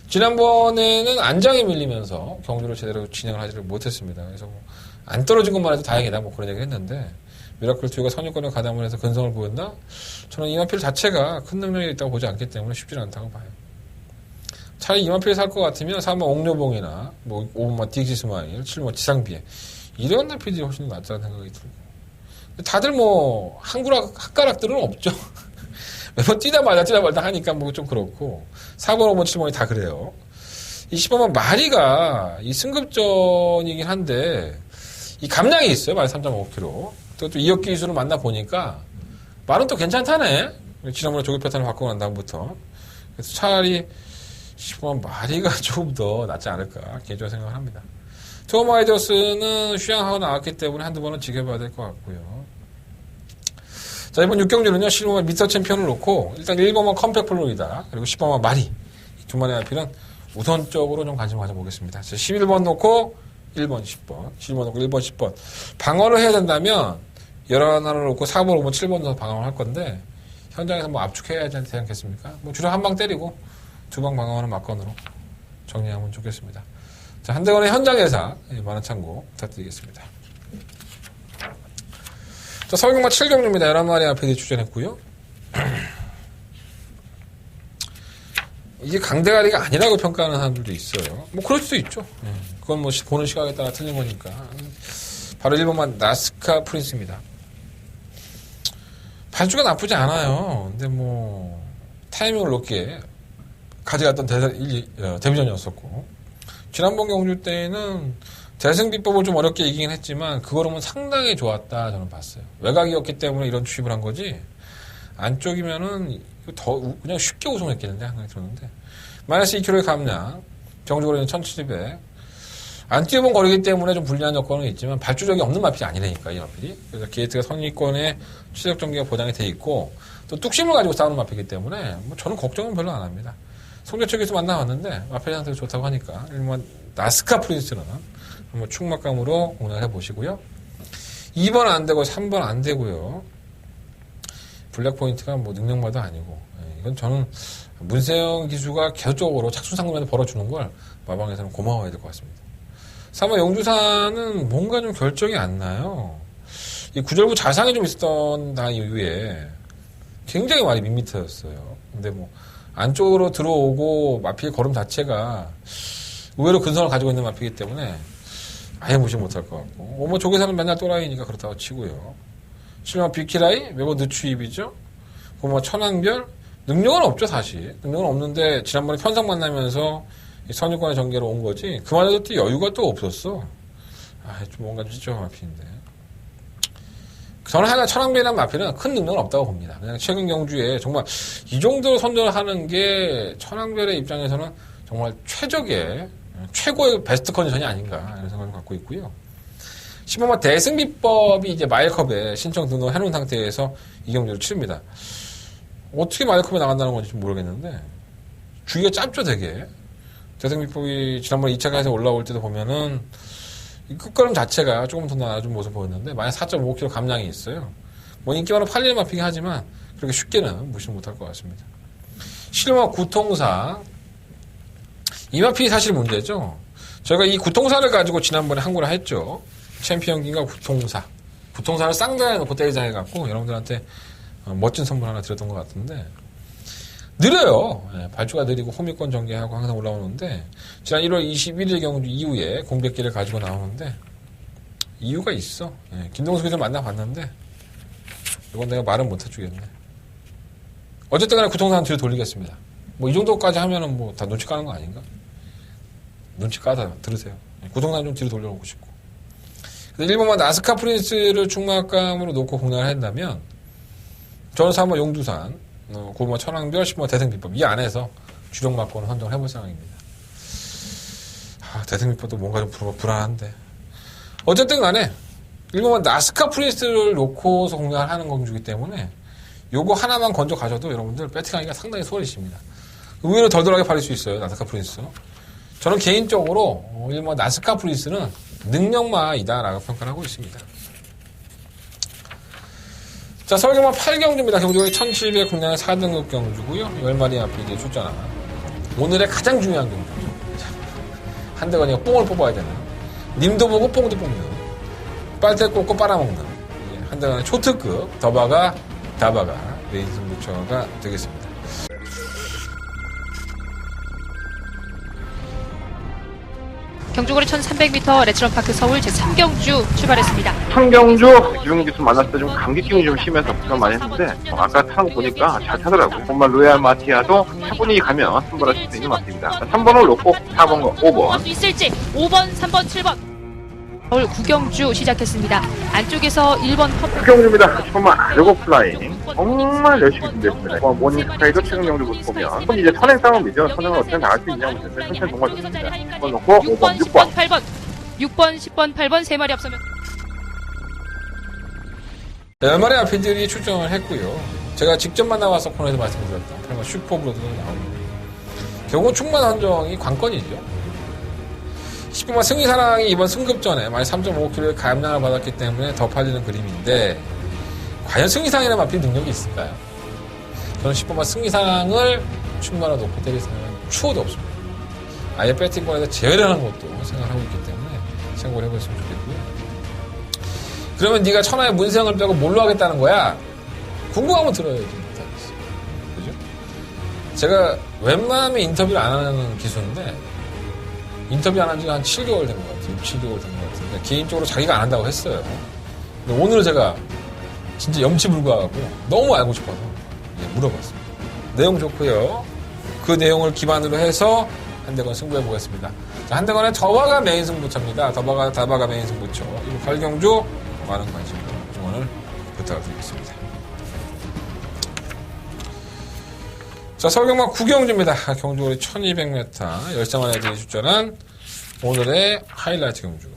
지난번에는 안장에 밀리면서 경주를 제대로 진행을 하지를 못했습니다. 그래서 안 떨어진 것만 해도 다행이다 그런 얘기를 했는데 미라클 투유가 선유권을 가담을 해서 근성을 보였나? 저는 이마필 자체가 큰 능력이 있다고 보지 않기 때문에 쉽지는 않다고 봐요. 차라리 이마필 살 것 같으면 3번 옥녀봉이나 5번 딕시 스마일, 7번 지상비에 이런 마필들이 훨씬 낫다는 생각이 들고 다들 한가락들은 없죠. 매번 뛰다 말다 하니까 좀 그렇고 4번, 5번, 7번이 다 그래요. 이 10번은 마리가 이 승급전이긴 한데 이 감량이 있어요. 마리 3.5kg. 또 이혁기 기수를 만나보니까 말은 또 괜찮다네. 지난번에 조기 패턴을 바꾸고 난 다음부터. 그래서 차라리 10번 마리가 조금 더 낫지 않을까 개인적으로 생각을 합니다. 투어마이저스는 휴양하고 나왔기 때문에 한두 번은 지켜봐야 될 것 같고요. 자, 이번 6경주는요, 실버만 미스터 챔피언을 놓고, 일단 1번만 컴팩 플로리다, 그리고 10번만 마리. 이 두 마리 마필은 우선적으로 좀 관심 가져보겠습니다. 자, 11번 놓고, 1번, 10번. 11번 놓고 1번, 10번. 방어를 해야 된다면, 11하나를 놓고 4번, 5번, 7번 넣어서 방어를 할 건데, 현장에서 뭐 압축해야 되지 않겠습니까? 뭐 주로 한 방 때리고, 두 방 방어하는 막건으로 정리하면 좋겠습니다. 자, 한대건의 현장 예상, 많은 참고 부탁드리겠습니다. 자, 서울경마 7경주입니다. 11마리 앞에 출전했고요. 이게 강대가리가 아니라고 평가하는 사람들도 있어요. 뭐 그럴 수도 있죠. 그건 뭐 보는 시각에 따라 틀린 거니까. 바로 1번만 나스카 프린스입니다. 발주가 나쁘지 않아요. 근데 뭐 타이밍을 높게 가져갔던 데뷔전이었었고, 지난번 경주 때는 대승 비법을 좀 어렵게 이기긴 했지만 그거로는 상당히 좋았다 저는 봤어요. 외곽이었기 때문에 이런 취입을 한 거지, 안쪽이면은 더 그냥 쉽게 우승했겠는데 생각이 들었는데, 마이너스 2kg의 감량, 경주거리는 1700. 안 뛰어본 거리기 때문에 좀 불리한 여건은 있지만 발주력이 없는 마필이 아니라니까, 이 마필이. 그래서 게이트가 선의권에 추적 전개가 보장이 돼 있고, 또 뚝심을 가지고 싸우는 마필이기 때문에 뭐 저는 걱정은 별로 안 합니다. 성적 쪽에서 만나봤는데 마필 상태가 좋다고 하니까, 일반 나스카 프린스는 한번 충막감으로 공략해 보시고요. 2번 안 되고 3번 안 되고요. 블랙 포인트가 뭐 능력마도 아니고, 이건 저는 문세영 기수가 계속적으로 착순상금에서 벌어주는 걸 마방에서는 고마워해야 될 것 같습니다. 3번 영주사는 뭔가 좀 결정이 안 나요. 이 구절부 자상이 좀 있었던 당 이후에 굉장히 많이 밋밋해졌어요. 근데 뭐 안쪽으로 들어오고 마피의 걸음 자체가 의외로 근성을 가지고 있는 마피이기 때문에 아예 무시 못할 것 같고, 뭐 조계사는 맨날 또라이니까 그렇다고 치고요. 실마 비키라이 매번 늦추입이죠. 뭐 천왕별 능력은 없죠. 사실 능력은 없는데 지난번에 편성 만나면서 선유권의 전개로 온 거지, 그만해도 또 여유가 또 없었어. 좀 뭔가 좀 찝찝한 마피인데, 저는 하나 천왕별이라는 마피는 큰 능력은 없다고 봅니다. 그냥 최근 경주에 정말 이 정도 선전을 하는 게 천왕별의 입장에서는 정말 최고의 베스트 컨디션이 아닌가 이런 생각을 갖고 있고요. 10번만 대승비법이 이제 마일컵에 신청 등록을 해놓은 상태에서 이 경주를 치릅니다. 어떻게 마일컵에 나간다는 건지 좀 모르겠는데, 주기가 짧죠 되게. 대승비법이 지난번에 2차가에서 올라올 때도 보면은 이 끝걸음 자체가 조금 더 나아진 모습 보였는데, 만약 4.5kg 감량이 있어요. 뭐 인기 많은 팔리는 마피긴 하지만 그렇게 쉽게는 무시 못할 것 같습니다. 실마 구통사, 이 마피 사실 문제죠. 저희가 이 구통사를 가지고 지난번에 항구를 했죠. 챔피언기인가 구통사. 구통사를 쌍다에 놓고 때리자 해갖고 여러분들한테 멋진 선물 하나 드렸던 것 같은데, 느려요. 발주가 느리고 호미권 전개하고 항상 올라오는데, 지난 1월 21일 경주 이후에 공백기를 가지고 나오는데 이유가 있어. 김동수 기자 만나봤는데 이건 내가 말은 못 해주겠네. 어쨌든 간에 구통사는 뒤로 돌리겠습니다. 뭐 이 정도까지 하면은 뭐 다 눈치 까는 거 아닌가? 눈치 까다 들으세요. 구통사는 좀 뒤로 돌려놓고 싶고. 1번만 나스카 프린스를 충막감으로 놓고 공략을 한다면, 저는 3번 용두산, 9번 천왕별, 10번 대승비법, 이 안에서 주력 막고는 선정을 해볼 생각입니다. 대승비법도 뭔가 좀 불안한데, 어쨌든 간에 1번만 나스카 프린스를 놓고서 공략을 하는 경주이기 때문에 요거 하나만 건져 가셔도 여러분들 배팅하기가 상당히 수월해집니다. 의외로 덜덜하게 팔릴 수 있어요, 나스카 프린스. 저는 개인적으로 1번 나스카 프린스는 능력마이다라고 평가를 하고 있습니다. 자, 서울경마 8경주입니다. 경주가 1700 국내의 4등급 경주고요. 10마리 앞에 이제 출전한 오늘의 가장 중요한 경주. 한대건이가 뽕을 뽑아야 되는, 님도 보고 뽕도 뽑는, 빨대 꽂고 빨아먹는 한대건의 초특급 더바가 다바가 레이스 무처가 되겠습니다. 경주거리 1300m 레츠런파크 서울 제3경주 출발했습니다. 청경주 유명 기수 만났을 때 좀 감기 기운이 좀 심해서 그런 많이 했는데, 아까 타는 거 보니까 잘 타더라고요. 정말 로얄 마티아도 차분히 가면 선발할 수 있는 마트입니다. 3번을 놓고 4번과 5번. 할수 있을지 5번, 3번, 7번. 서울 구경주 시작했습니다. 안쪽에서 1번 구경주입니다. 정말 아르고 플라잉 정말 열심히 준비했습니다. 모닝 스카이도 최근 경주 모습 보면 이제 선행 싸움이죠. 선행을 어떻게 나갈 수 있냐고 했는데 천천히 정말 좋습니다. 5번 놓고 5번, 6번. 8번. 6번, 10번, 8번 세 마리 앞서면 연말에 마필들이 출전을 했고요. 제가 직접 만나와서 코너에서 말씀드렸던 설마 슈퍼브로드도 나오고 결국은 충만 헌정이 관건이죠. 10분만 승리사랑이 이번 승급전에 만약 3.5kg의 가압량을 받았기 때문에 더 팔리는 그림인데 과연 승리사랑이나 마필 능력이 있을까요? 저는 10분만 승리사랑을 충만을 놓고 때릴 생각은 추호도 없습니다. 아예 배팅권에서 제외를 하는 것도 생각하고 있기 때문에 생각을 해보셨으면 좋겠고요. 그러면 네가 천하의 문세영을 빼고 뭘로 하겠다는 거야? 궁금하면 들어야지 못하겠어. 그죠? 제가 웬만하면 인터뷰를 안 하는 기수인데 인터뷰 안 한 지가 한 7개월 된 것 같아요. 6, 7개월 된 것 같은데 개인적으로 자기가 안 한다고 했어요. 근데 오늘 제가 진짜 염치불구하고 너무 알고 싶어서 물어봤습니다. 내용 좋고요. 그 내용을 기반으로 해서 한대건 승부해 보겠습니다. 자, 한대건의 더바가 메인 승부처입니다. 더바가 메인 승부처. 이번 발경주 많은 관심과 응원을 부탁드리겠습니다. 자, 서울경마 구경주입니다. 경주거리 1200m 열상한 애들이 출전한 오늘의 하이라이트 경주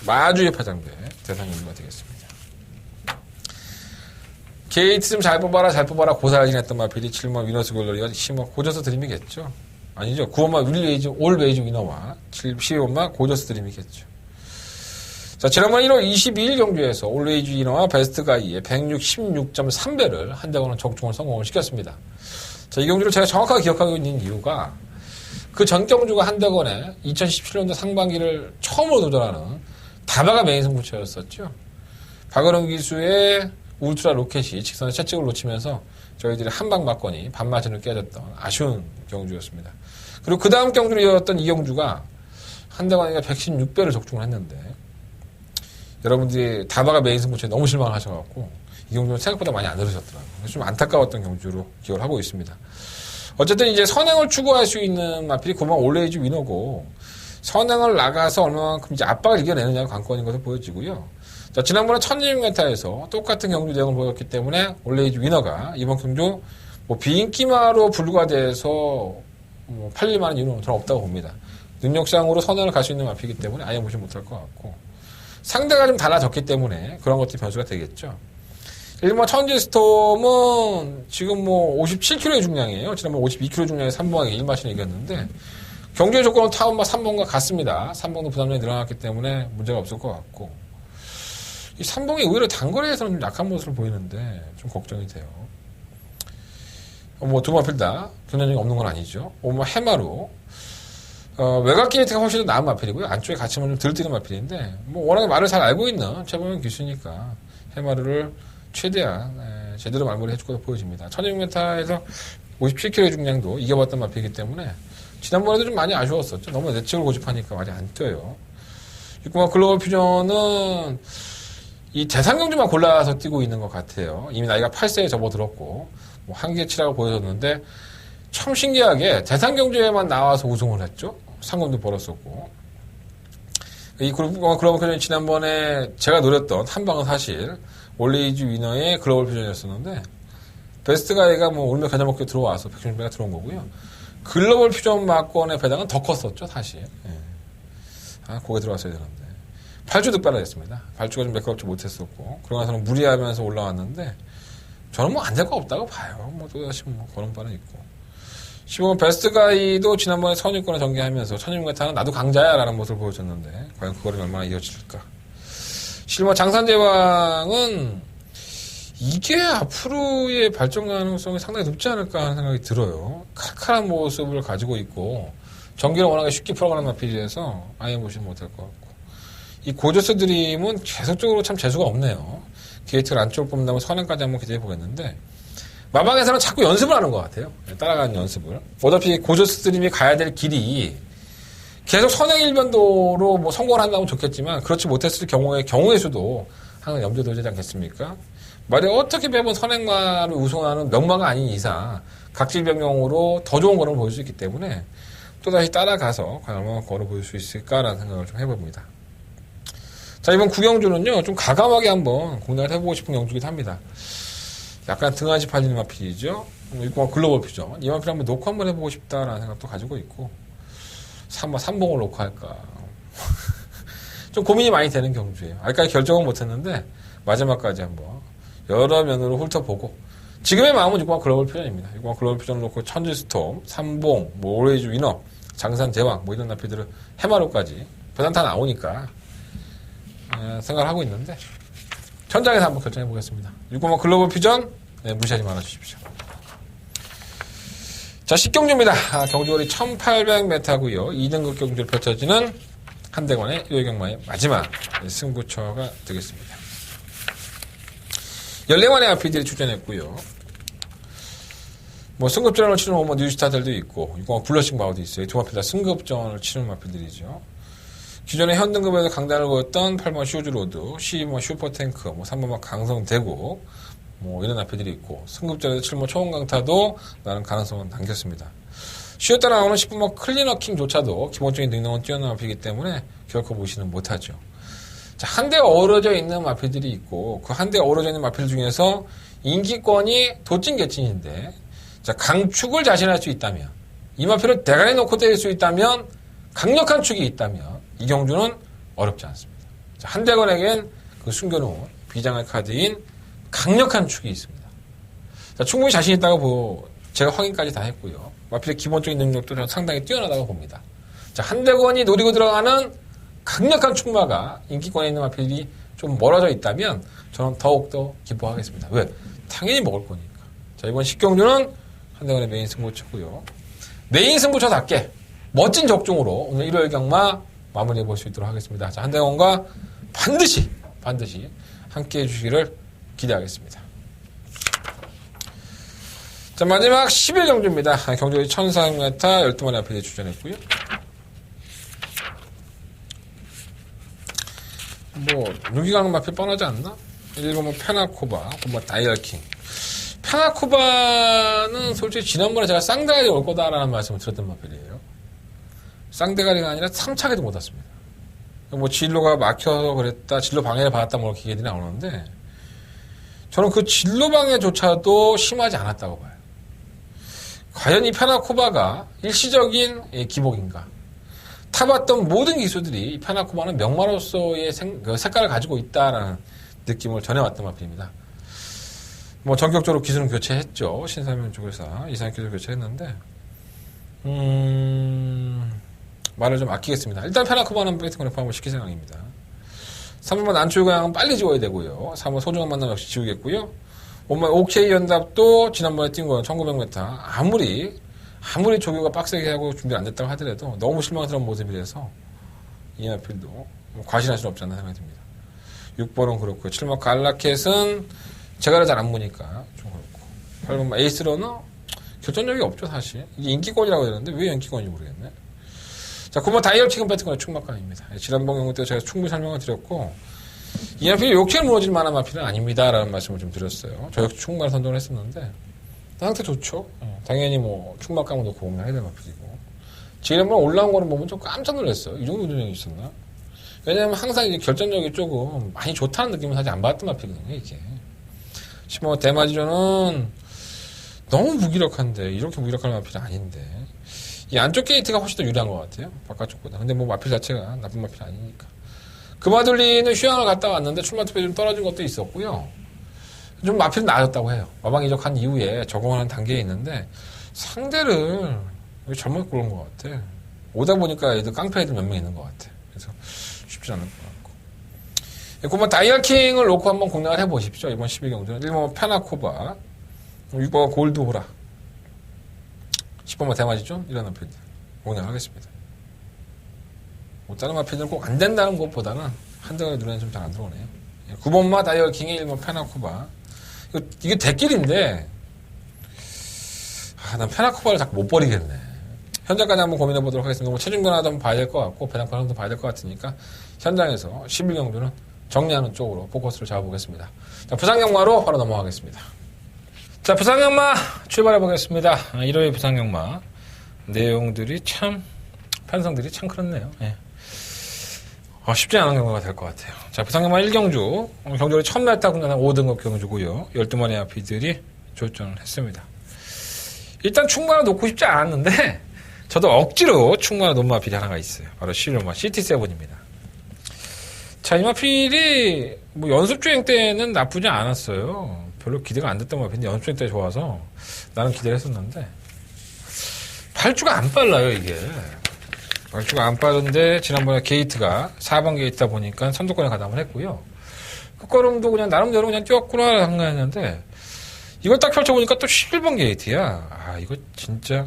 마주의 파장대 대상 경주가 되겠습니다. 게이트 좀 잘 뽑아라 고사를 지냈던 마필이 7번 위너스 골러리가 10번 고저스 드림이겠죠. 아니죠. 9번마 윌리에이즈 올웨이즈 위너와 12번마 고저스 드림이겠죠. 자, 지난번 1월 22일 경주에서 올웨이즈 위너와 베스트 가이의 166.3배를 한대건은 적중을 성공을 시켰습니다. 자, 이 경주를 제가 정확하게 기억하고 있는 이유가 그 전 경주가 한대건의 2017년도 상반기를 처음으로 도전하는 다바가 메인 승부처였었죠. 박은홍 기수의 울트라 로켓이 직선의 채찍을 놓치면서 저희들이 한방 맞거니 반마진을 깨졌던 아쉬운 경주였습니다. 그리고 그 다음 경주를 이어왔던 이 경주가 한대건이가 116배를 적중을 했는데 여러분들이 다바가 메인 승부처에 너무 실망을 하셔갖고 이 경주는 생각보다 많이 안 들으셨더라고요. 그래서 좀 안타까웠던 경주로 기억을 하고 있습니다. 어쨌든 이제 선행을 추구할 수 있는 마필이 그만 올레이즈 위너고 선행을 나가서 얼마만큼 이제 압박을 이겨내느냐가 관건인 것으로 보여지고요. 자, 지난번에 1200m에서 똑같은 경주 내용을 보였기 때문에 올레이즈 위너가 이번 경주 뭐 비인기마로 불과돼서 뭐 팔릴만한 이유는 저는 없다고 봅니다. 능력상으로 선행을 갈 수 있는 마필이기 때문에 아예 무시 못할 것 같고 상대가 좀 달라졌기 때문에 그런 것들이 변수가 되겠죠. 일본 천지스톰은 지금 뭐 57kg의 중량이에요. 지난번 52kg 중량의 3번에게 1마신을 이겼는데 경주의 조건은 타운마 3번과 같습니다. 3번도 부담량이 늘어났기 때문에 문제가 없을 것 같고 이 3번이 의외로 단거리에서는 좀 약한 모습을 보이는데 좀 걱정이 돼요. 뭐 두 마필 다 경쟁력이 없는 건 아니죠. 뭐 해마루 외곽 게이트가 훨씬 더 나은 마필이고요. 안쪽에 갇히면 좀 덜 뛰는 마필인데 뭐 워낙에 말을 잘 알고 있는 최범현 기수니까 해마루를 최대한 제대로 말머리 해줄 것으로 보여집니다. 1200m에서 57kg 중량도 이겨봤던 마필이기 때문에 지난번에도 좀 많이 아쉬웠었죠. 너무 내측을 고집하니까 많이 안 뛰어요. 6번 글로벌 퓨전은 이 대상경주만 골라서 뛰고 있는 것 같아요. 이미 나이가 8세에 접어들었고 뭐 한계치라고 보여졌는데 참 신기하게 대상경주에만 나와서 우승을 했죠. 상금도 벌었었고 이 글로벌 퓨전이 지난번에 제가 노렸던 한방은 사실 올레이즈 위너의 글로벌 퓨전이었었는데 베스트 가이가 뭐 울며 겨자 먹게 들어와서 116배가 들어온 거고요. 글로벌 퓨전 막권의 배당은 더 컸었죠, 사실. 예. 아, 거기에 들어왔어야 되는데. 8주 득발을 했습니다. 발주가 좀 매끄럽지 못했었고 그러고 나서는 무리하면서 올라왔는데 저는 뭐 안 될 거 없다고 봐요. 뭐 또다시 뭐 그런 바는 있고. 15번 베스트 가이도 지난번에 선유권을 전개하면서 1600m는 나도 강자야 라는 모습을 보여줬는데 과연 그거를 얼마나 이어질까. 실버 장산제왕은 이게 앞으로의 발전 가능성이 상당히 높지 않을까 하는 생각이 들어요. 칼칼한 모습을 가지고 있고 전기를 워낙에 쉽게 풀어가는 마필이라서 아예 보시면 못할 것 같고 이 고저스 드림은 계속적으로 참 재수가 없네요. 게이트를 안쪽으로 뽑는다면 선행까지 한번 기대해 보겠는데 마방에서는 자꾸 연습을 하는 것 같아요. 따라가는 연습을. 어차피 고저스 드림이 가야 될 길이 계속 선행 일변도로 뭐 성공을 한다면 좋겠지만 그렇지 못했을 경우의 수도 항상 염두에 둬야 되지 않겠습니까? 만약 어떻게 매번 선행마를 우승하는 명마가 아닌 이상 각질 변경으로 더 좋은 거를 보일 수 있기 때문에 또다시 따라가서 과연 얼마나 걸어 보일 수 있을까라는 생각을 좀 해봅니다. 자, 이번 구경주는요 좀 가감하게 한번 공략을 해보고 싶은 경주이기도 합니다. 약간 등한시 팔리는 마필이죠. 6번 글로벌 퓨전. 이 마필 한번 놓고 한번 해보고 싶다라는 생각도 가지고 있고 3봉을 놓고 할까. 좀 고민이 많이 되는 경주예요. 아직까지 결정은 못했는데 마지막까지 한번 여러 면으로 훑어보고 지금의 마음은 6번 글로벌 퓨전입니다. 6번 글로벌 퓨전을 놓고 천지스톰, 삼봉, 뭐 오레이즈 위너, 장산 대왕 뭐 이런 나피들을 해마로까지 배당 다 나오니까 생각을 하고 있는데 현장에서 한번 결정해 보겠습니다. 6번 글로벌 퓨전 무시하지 말아 주십시오. 자, 10경주입니다. 경주거리 1800m고요. 2등급 경주로 펼쳐지는 한대관의 1회 경마의 마지막 승부처가 되겠습니다. 14만의 RP들이 출전했고요. 뭐 승급전을 치르는 뭐 뉴스타들도 있고 6번 블러싱 바우도 있어요. 두 마필 다 승급전을 치르는 마필들이죠. 기존에 현등급에서 강단을 보였던 8번 쇼즈로드, 12번 슈퍼탱크, 뭐 3번 강성대고 뭐 이런 앞에들이 있고 승급전에서 7번 초원강타도 나는 가능성은 남겼습니다. 쉬었다 나오는 10번 클리너킹조차도 기본적인 능력은 뛰어난 앞이기 때문에 결코 무시는 못하죠. 자, 한대 어우러져 있는 마필들이 있고 그 한대 어우러져 있는 마필 중에서 인기권이 도찐개찐인데 자, 강축을 자신할 수 있다면 이 마필을 대가리 놓고 때릴 수 있다면 강력한 축이 있다면 이 경주는 어렵지 않습니다. 자, 한대건에겐 그 숨겨놓은 비장의 카드인 강력한 축이 있습니다. 자, 충분히 자신 있다고 제가 확인까지 다 했고요. 마필의 기본적인 능력도 저는 상당히 뛰어나다고 봅니다. 자, 한대건이 노리고 들어가는 강력한 축마가 인기권에 있는 마필이 좀 멀어져 있다면 저는 더욱더 기뻐하겠습니다. 왜? 당연히 먹을 거니까. 자, 이번 10경주는 한대건의 메인 승부처고요. 메인 승부처답게 멋진 적중으로 오늘 1월 경마 마무리해 볼 수 있도록 하겠습니다. 자, 한대건과 반드시 함께 해주시기를 기대하겠습니다. 자, 마지막 11경주입니다. 경주의 1400m 12마리 앞에 출전했고요. 뭐 여기 가는 마필 뻔하지 않나? 1번 페나코바, 9번 다이얼킹. 페나코바는 솔직히 지난번에 제가 쌍대가리 올 거다라는 말씀을 드렸던 마필이에요. 쌍대가리가 아니라 3차게도 못 왔습니다. 뭐 진로가 막혀서 그랬다, 진로 방해를 받았다 뭐 이렇게 얘기들이 나오는데 저는 그 진로 방해조차도 심하지 않았다고 봐요. 과연 이 페나코바가 일시적인 기복인가? 타봤던 모든 기수들이 이 페나코바는 명마로서의 색깔을 가지고 있다라는 느낌을 전해왔던 마필입니다. 뭐 전격적으로 기수는 교체했죠. 신사면 쪽에서 이상기수 교체했는데 말을 좀 아끼겠습니다. 일단 페나코바는 배팅을 포함을 시킬 생각입니다. 3번만 안추유강은 빨리 지워야 되고요. 3번 소중한 만남 역시 지우겠고요. 5번 OK 연답도 지난번에 뛴 거는 1900m 아무리 조교가 빡세게 하고 준비가 안 됐다고 하더라도 너무 실망스러운 모습이라서 이 앞필도 과신할 수는 없지 않나 생각이 듭니다. 6번은 그렇고요. 7번 갈라켓은 제가 잘 안 보니까 좀 그렇고 8번 에이스러너 결정력이 없죠 사실. 이게 인기권이라고 되는데 왜 인기권인지 모르겠네. 자, 9번 다이얼킹은 배트권의 충막감입니다. 지난번 경우 때 제가 충분히 설명을 드렸고 이 마필이 욕실 무너질 만한 마필은 아닙니다라는 말씀을 좀 드렸어요. 저 역시 충막을 선정을 했었는데 상태 좋죠. 당연히 뭐 충막감을 놓고 보면 해야 될 마필이고 지난번 올라온 거는 보면 좀 깜짝 놀랐어요. 이 정도 운전력이 있었나? 왜냐면 항상 이제 결정력이 조금 많이 좋다는 느낌을 사실 안 받았던 마필이거든요. 이게 10번 대마지전은 너무 무기력한데 이렇게 무기력한 마필이 아닌데 이 안쪽 게이트가 훨씬 더 유리한 것 같아요. 바깥쪽보다. 근데 뭐 마필 자체가 나쁜 마필이 아니니까. 금화들리는 휴양을 갔다 왔는데 출마 투표에 좀 떨어진 것도 있었고요. 좀 마필은 나아졌다고 해요. 마방 이적한 이후에 적응하는 단계에 있는데 상대를 잘못 고른 것 같아. 오다 보니까 애들 깡패 애들 몇 명 있는 것 같아. 그래서 쉽지 않을 것 같고. 그러면 다이얼킹을 놓고 한번 공략을 해보십시오. 이번 12경주는 1번 페나코바, 6번 골드호라, 10번만 대마지죠? 이런 마필들 공략하겠습니다. 뭐 다른 마필들은 꼭 안 된다는 것보다는 한대가리 눈에는 좀 잘 안 들어오네요. 9번마 다이얼킹의 1번 페나코바. 이게 대길인데 난 페나코바를 자꾸 못 버리겠네. 현장까지 한번 고민해 보도록 하겠습니다. 뭐 체중 변화도 한번 봐야 될 것 같고 배당 변화도 봐야 될 것 같으니까 현장에서 11경주는 정리하는 쪽으로 포커스를 잡아보겠습니다. 자, 부산경마로 바로 넘어가겠습니다. 자, 부산경마 출발해 보겠습니다. 1호의 부산경마 내용들이 참 편성들이 참 그렇네요. 예. 쉽지 않은 경우가 될 것 같아요. 자, 부산경마 1경주 경주를 1000m 군단한 5등급 경주고요. 12마리 아피들이 출전을 했습니다. 일단 충마를 놓고 싶지 않았는데 저도 억지로 충마를 놓은 아피들이 하나가 있어요. 바로 11번 CT7입니다. 자, 이 마필이 뭐 연습주행 때는 나쁘지 않았어요. 별로 기대가 안 됐던 마필인데 연습주행 때 좋아서 나는 기대를 했었는데 발주가 안 빨라요, 이게. 발주가 안 빠른데 지난번에 게이트가 4번 게이트다 보니까 선두권에 가담을 했고요. 끝걸음도 그냥 나름대로 그냥 뛰었구나 생각했는데 이걸 딱 펼쳐보니까 또 11번 게이트야. 아, 이거 진짜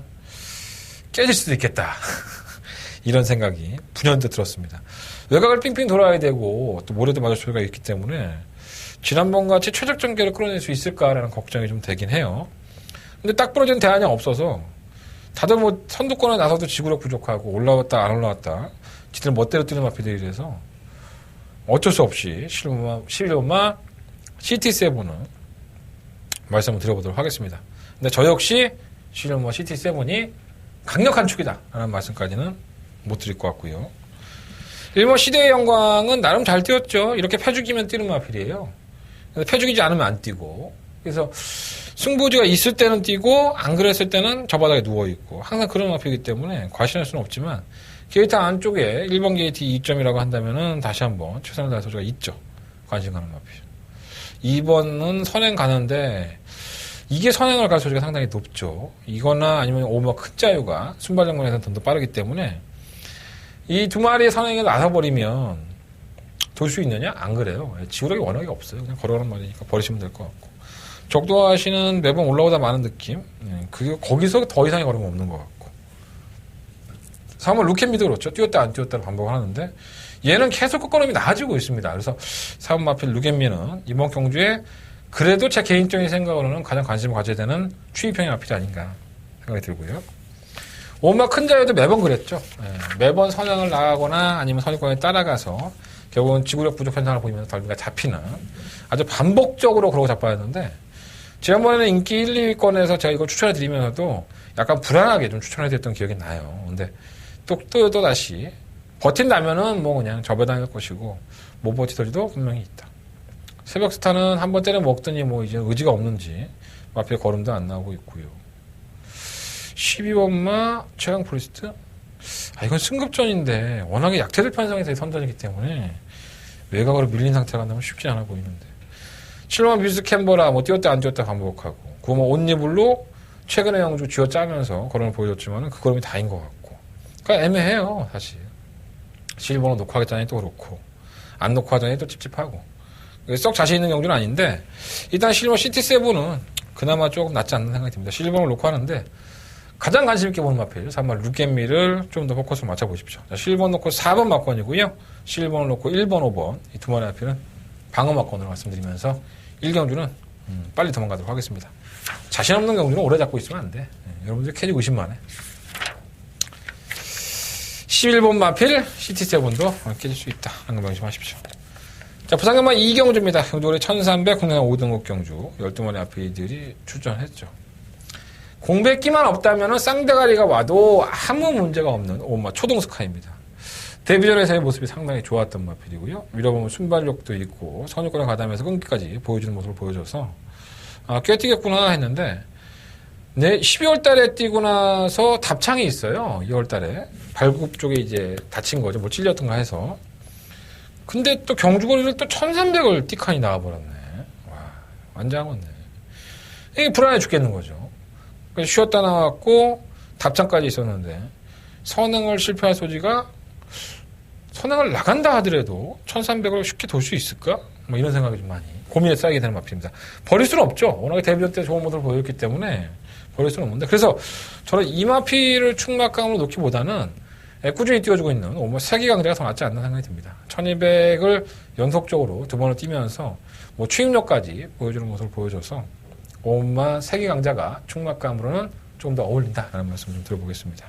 깨질 수도 있겠다. 이런 생각이 분연히 들었습니다. 외곽을 삥삥 돌아야 되고 또 모래도 맞을 수가 있기 때문에 지난번 같이 최적 전개를 끌어낼 수 있을까라는 걱정이 좀 되긴 해요. 근데 딱 부러진 대안이 없어서 다들 뭐 선두권에 나서도 지구력 부족하고 올라왔다 안 올라왔다 지들 멋대로 뛰는 마피들이라서 어쩔 수 없이 실로마 CT7은 말씀을 드려보도록 하겠습니다. 근데 저 역시 실로마 CT7이 강력한 축이다 라는 말씀까지는 못 드릴 것 같고요. 일본 시대의 영광은 나름 잘 뛰었죠. 이렇게 패죽이면 뛰는 마필이에요. 패죽이지 않으면 안 뛰고 그래서 승부지가 있을 때는 뛰고 안 그랬을 때는 저 바닥에 누워있고 항상 그런 마필이기 때문에 과신할 수는 없지만 게이트 안쪽에 1번 게이트 2점이라고 한다면은 다시 한번 최선을 다할 소지가 있죠. 관심 가는 마필. 2번은 선행 가는데 이게 선행을 갈 소지가 상당히 높죠. 이거나 아니면 오버 큰 자유가 순발장군에서는 좀 더 빠르기 때문에 이 두 마리의 선행에 나서버리면 돌 수 있느냐? 안 그래요. 지구력이 워낙에 없어요. 그냥 걸어가는 말이니까 버리시면 될 것 같고. 적도하시는 매번 올라오다 마는 느낌? 거기서 더 이상의 걸음은 없는 것 같고. 3번 루켓미도 그렇죠. 뛰었다 안 뛰었다를 반복을 하는데 얘는 계속 끝걸음이 나아지고 있습니다. 그래서 3번 마필 루켓미는 이번 경주에 그래도 제 개인적인 생각으로는 가장 관심을 가져야 되는 추이평의 마필이 아닌가 생각이 들고요. 오마 큰 자유도 매번 그랬죠. 매번 선행을 나가거나 아니면 선입권에 따라가서 결국은 지구력 부족 현상을 보이면서 덜미가 잡히는 아주 반복적으로 그러고 자빠졌는데 지난번에는 인기 1, 2위권에서 제가 이걸 추천해 드리면서도 약간 불안하게 좀 추천해 드렸던 기억이 나요. 근데 또 다시 버틴다면은 뭐 그냥 접어당할 것이고 못 버티더라도 분명히 있다. 새벽 스타는 한 번 때려 먹더니 뭐 이제 의지가 없는지 앞에 걸음도 안 나오고 있고요. 12번마 최강 프리스트? 아, 이건 승급전인데 워낙에 약체들 편성에서의 선전이기 때문에 외곽으로 밀린 상태가 간다면 쉽지 않아 보이는데 7번 뮤스 캔버라 뭐 뛰었다 안 뛰었다 반복하고 9번 옷니블로 최근에 영주 쥐어 짜면서 걸음을 보여줬지만 그 걸음이 다인 것 같고 그러니까 애매해요 사실. 11번은 놓고 하겠다니 또 그렇고 안 놓고 하자니 또 찝찝하고 썩 자신 있는 경주는 아닌데 일단 11번 CT7은 그나마 조금 낫지 않는 생각이 듭니다. 11번을 놓고 하는데 가장 관심 있게 보는 마필 3번 루켓미를 좀 더 포커스를 맞춰보십시오. 자, 11번 놓고 4번 막권이고요. 11번을 놓고 1번, 5번 이 두 마리 마필은 방어 막권으로 말씀드리면서 1경주는 빨리 도망가도록 하겠습니다. 자신 없는 경주는 오래 잡고 있으면 안 돼. 여러분들 캐릭 의심만 해. 11번 마필 CT7도 깨질 수 있다. 하는 거 명심하십시오. 자, 부산경마 2경주입니다. 경주월에 1300 국내 5등급 경주 12마리 마필들이 출전했죠. 공백기만 없다면 쌍대가리가 와도 아무 문제가 없는 초동스카입니다. 데뷔전에서의 모습이 상당히 좋았던 마필이고요. 밀어보면 순발력도 있고 선유권에 가담해서 끊기까지 보여주는 모습을 보여줘서 꽤 뛰겠구나 했는데 12월 달에 뛰고 나서 답창이 있어요. 2월 달에 발굽 쪽에 이제 다친 거죠. 뭐 찔렸던가 해서. 근데 또 경주거리를 또 1300을 띠칸이 나와버렸네. 와, 완장했네. 이게 불안해 죽겠는 거죠. 그래서 쉬었다 나왔고 답장까지 있었는데 선행을 실패할 소지가 선행을 나간다 하더라도 1300을 쉽게 돌 수 있을까? 뭐 이런 생각이 좀 많이 고민에 쌓이게 되는 마필입니다. 버릴 수는 없죠. 워낙에 데뷔전 때 좋은 모습을 보였기 때문에 버릴 수는 없는데 그래서 저는 이 마필을 충막감으로 놓기보다는 꾸준히 뛰어주고 있는 오마 세기 강자가 더 낫지 않나 생각이 듭니다. 1200을 연속적으로 두 번을 뛰면서 뭐 추임력까지 보여주는 모습을 보여줘서 오마 세기 강자가 충막감으로는 좀 더 어울린다라는 말씀 좀 들어보겠습니다.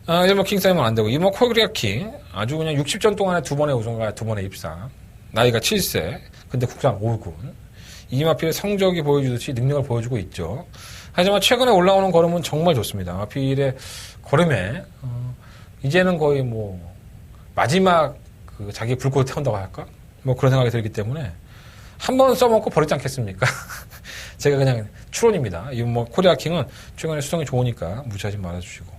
1번 킹사이먼 안 되고 2번 코리아 킹 아주 그냥 60전 동안에 두 번의 우승과 두 번의 입상 나이가 7세 근데 국산 5군 이 마필의 성적이 보여주듯이 능력을 보여주고 있죠. 하지만 최근에 올라오는 걸음은 정말 좋습니다. 마필의 걸음에 이제는 거의 뭐 마지막 그 자기 불꽃을 태운다고 할까? 뭐 그런 생각이 들기 때문에 한 번 써먹고 버리지 않겠습니까? 제가 그냥 추론입니다. 이 뭐 코리아 킹은 최근에 수성이 좋으니까 무시하지 말아주시고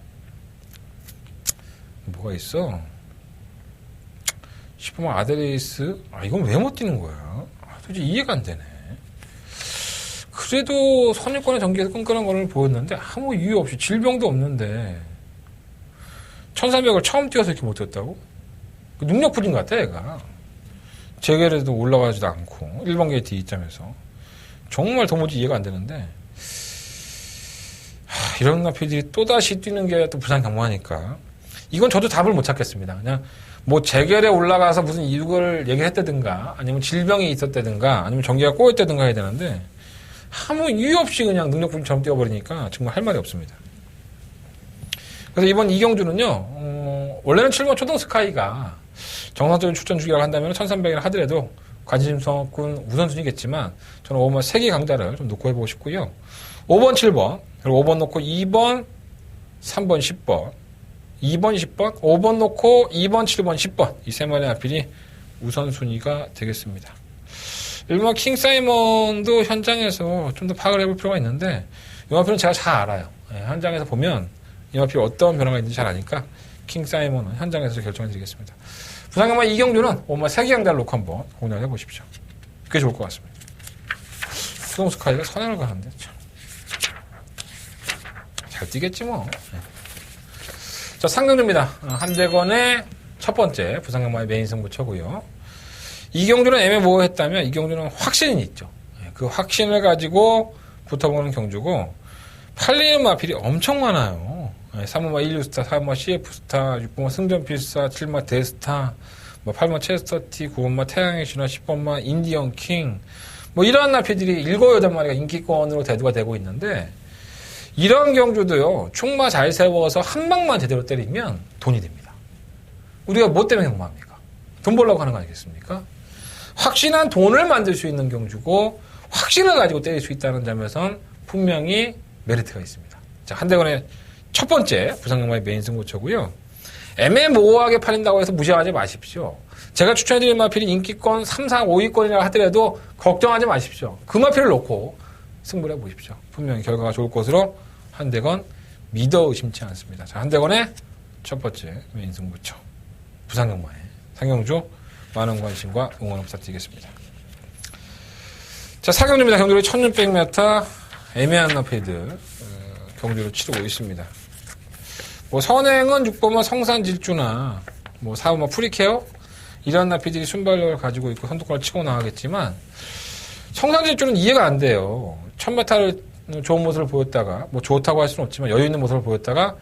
뭐가 있어? 10번만 아데레이스. 이건 왜 못 뛰는 거야? 도대체 이해가 안 되네. 그래도 선유권의 전기에서 끈끈한 거를 보였는데 아무 이유 없이 질병도 없는데 1300을 처음 뛰어서 이렇게 못 뛰었다고? 능력 부린 것 같아 얘가. 재결에도 올라가지도 않고 1번 게이트 입장에서 정말 도무지 이해가 안 되는데 이런 나피들이 또다시 뛰는 게 또 부산 경마니까 이건 저도 답을 못 찾겠습니다. 그냥 뭐 재결에 올라가서 무슨 이유를 얘기했다든가 아니면 질병이 있었다든가 아니면 전기가 꼬였다든가 해야 되는데 아무 이유 없이 그냥 능력 부림처럼 뛰어버리니까 정말 할 말이 없습니다. 그래서 이번 이경주는요, 원래는 7번 초등 스카이가 정상적인 출전 주기라고 한다면 1300이라 하더라도 관심성군 우선순위겠지만 저는 5번 3개 강자를 좀 놓고 해보고 싶고요. 5번 7번, 그리고 5번 놓고 2번, 3번 10번, 2번 10번, 5번 놓고 2번 7번 10번 이 세 마리 앞필이 우선순위가 되겠습니다. 일본 킹사이먼도 현장에서 좀 더 파악을 해볼 필요가 있는데 이 마필은 제가 잘 알아요. 현장에서 보면 이 마필이 어떤 변화가 있는지 잘 아니까 킹사이먼은 현장에서 결정해 드리겠습니다. 부산경마 이경주는 오마 세기강자를 놓고 한번 공략을 해보십시오. 그게 좋을 것 같습니다. 수동스카이가 선행을 가는데 참. 잘 뛰겠지 뭐. 자, 상경주입니다. 한대건의 첫 번째 부산경마의 메인 승부처고요. 이경주는 애매모호했다면 이경주는 확신이 있죠. 그 확신을 가지고 붙어보는 경주고 팔리는 마필이 엄청 많아요. 3번마 1루스타, 4번마 CF스타, 6번마 승전필사, 7번마 대스타, 8번마 체스터티, 9번마 태양의 신화, 10번마 인디언 킹 이러한 나필들이 7, 8마리가 인기권으로 대두가 되고 있는데 이런 경주도요. 충마 잘 세워서 한 방만 제대로 때리면 돈이 됩니다. 우리가 뭐 때문에 경마합니까? 돈 벌려고 하는 거 아니겠습니까? 확신한 돈을 만들 수 있는 경주고 확신을 가지고 때릴 수 있다는 점에선 분명히 메리트가 있습니다. 자, 한대건의 첫 번째 부산경마의 메인 승부처고요. 애매모호하게 팔린다고 해서 무시하지 마십시오. 제가 추천해드린 마필이 인기권 3, 4, 5위권이라 하더라도 걱정하지 마십시오. 그 마필을 놓고 승부를 해보십시오. 분명히 결과가 좋을 것으로 한대건 믿어 의심치 않습니다. 자, 한대건의 첫 번째 메인 승부처 부산경마의 상경주 많은 관심과 응원 부탁드리겠습니다. 자, 사경주입니다. 경주를 1600m 애매한 나필들 경주를 치르고 있습니다. 선행은 6번마 성산질주나 4번마 프리케어 이런 나필들이 순발력을 가지고 있고 선두권을 치고 나가겠지만 성산질주는 이해가 안 돼요. 1000m를 좋은 모습을 보였다가 좋다고 할 수는 없지만 여유 있는 모습을 보였다가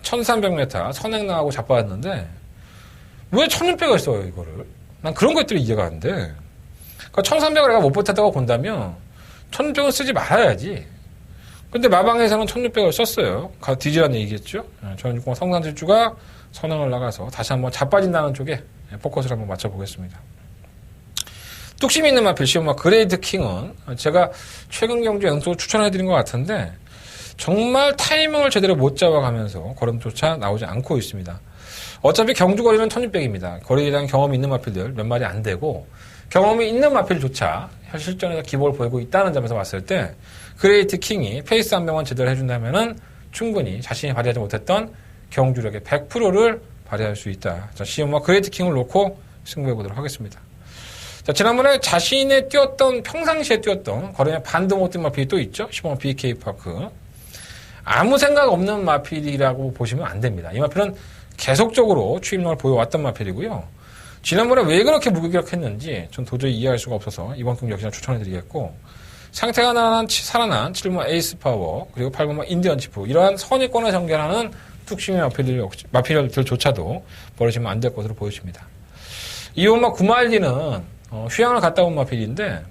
1300m 선행 나가고 자빠졌는데 왜 1600을 써요 이거를? 난 그런 것들이 이해가 안 돼. 그러니까 1300을 내가 못 버텼다고 본다면 1600은 쓰지 말아야지. 근데 마방에서는 1600을 썼어요. 뒤지란 얘기겠죠. 저는 성산질주가 선행을 나가서 다시 한번 자빠진다는 쪽에 포커스를 한번 맞춰보겠습니다. 뚝심이 있는 마필 시험마 그레이드 킹은 제가 최근 경주 연속으로 추천해드린 것 같은데 정말 타이밍을 제대로 못 잡아가면서 걸음조차 나오지 않고 있습니다. 어차피 경주 거리는 1600입니다. 거리에 대한 경험이 있는 마필들 몇 마리 안 되고 경험이 있는 마필조차 실전에서 기복을 보이고 있다는 점에서 봤을 때 그레이트 킹이 페이스 한 명만 제대로 해준다면은 충분히 자신이 발휘하지 못했던 경주력의 100%를 발휘할 수 있다. 자, 시험마 그레이트 킹을 놓고 승부해보도록 하겠습니다. 자, 지난번에 자신의 뛰었던, 평상시에 뛰었던, 거리에 반도 못 뛴 마필이 또 있죠? 15번 BK파크. 아무 생각 없는 마필이라고 보시면 안 됩니다. 이 마필은 계속적으로 추임력을 보여왔던 마필이고요. 지난번에 왜 그렇게 무기력했는지 전 도저히 이해할 수가 없어서 이번 경기 역시나 추천해드리겠고, 상태가 살아난 7번 에이스파워, 그리고 8번 인디언 치프, 이러한 선의권을 전개하는 뚝심의 마필들조차도 버리시면 안 될 것으로 보여집니다. 이번마 구말리는 휴양을 갔다 온 마필인데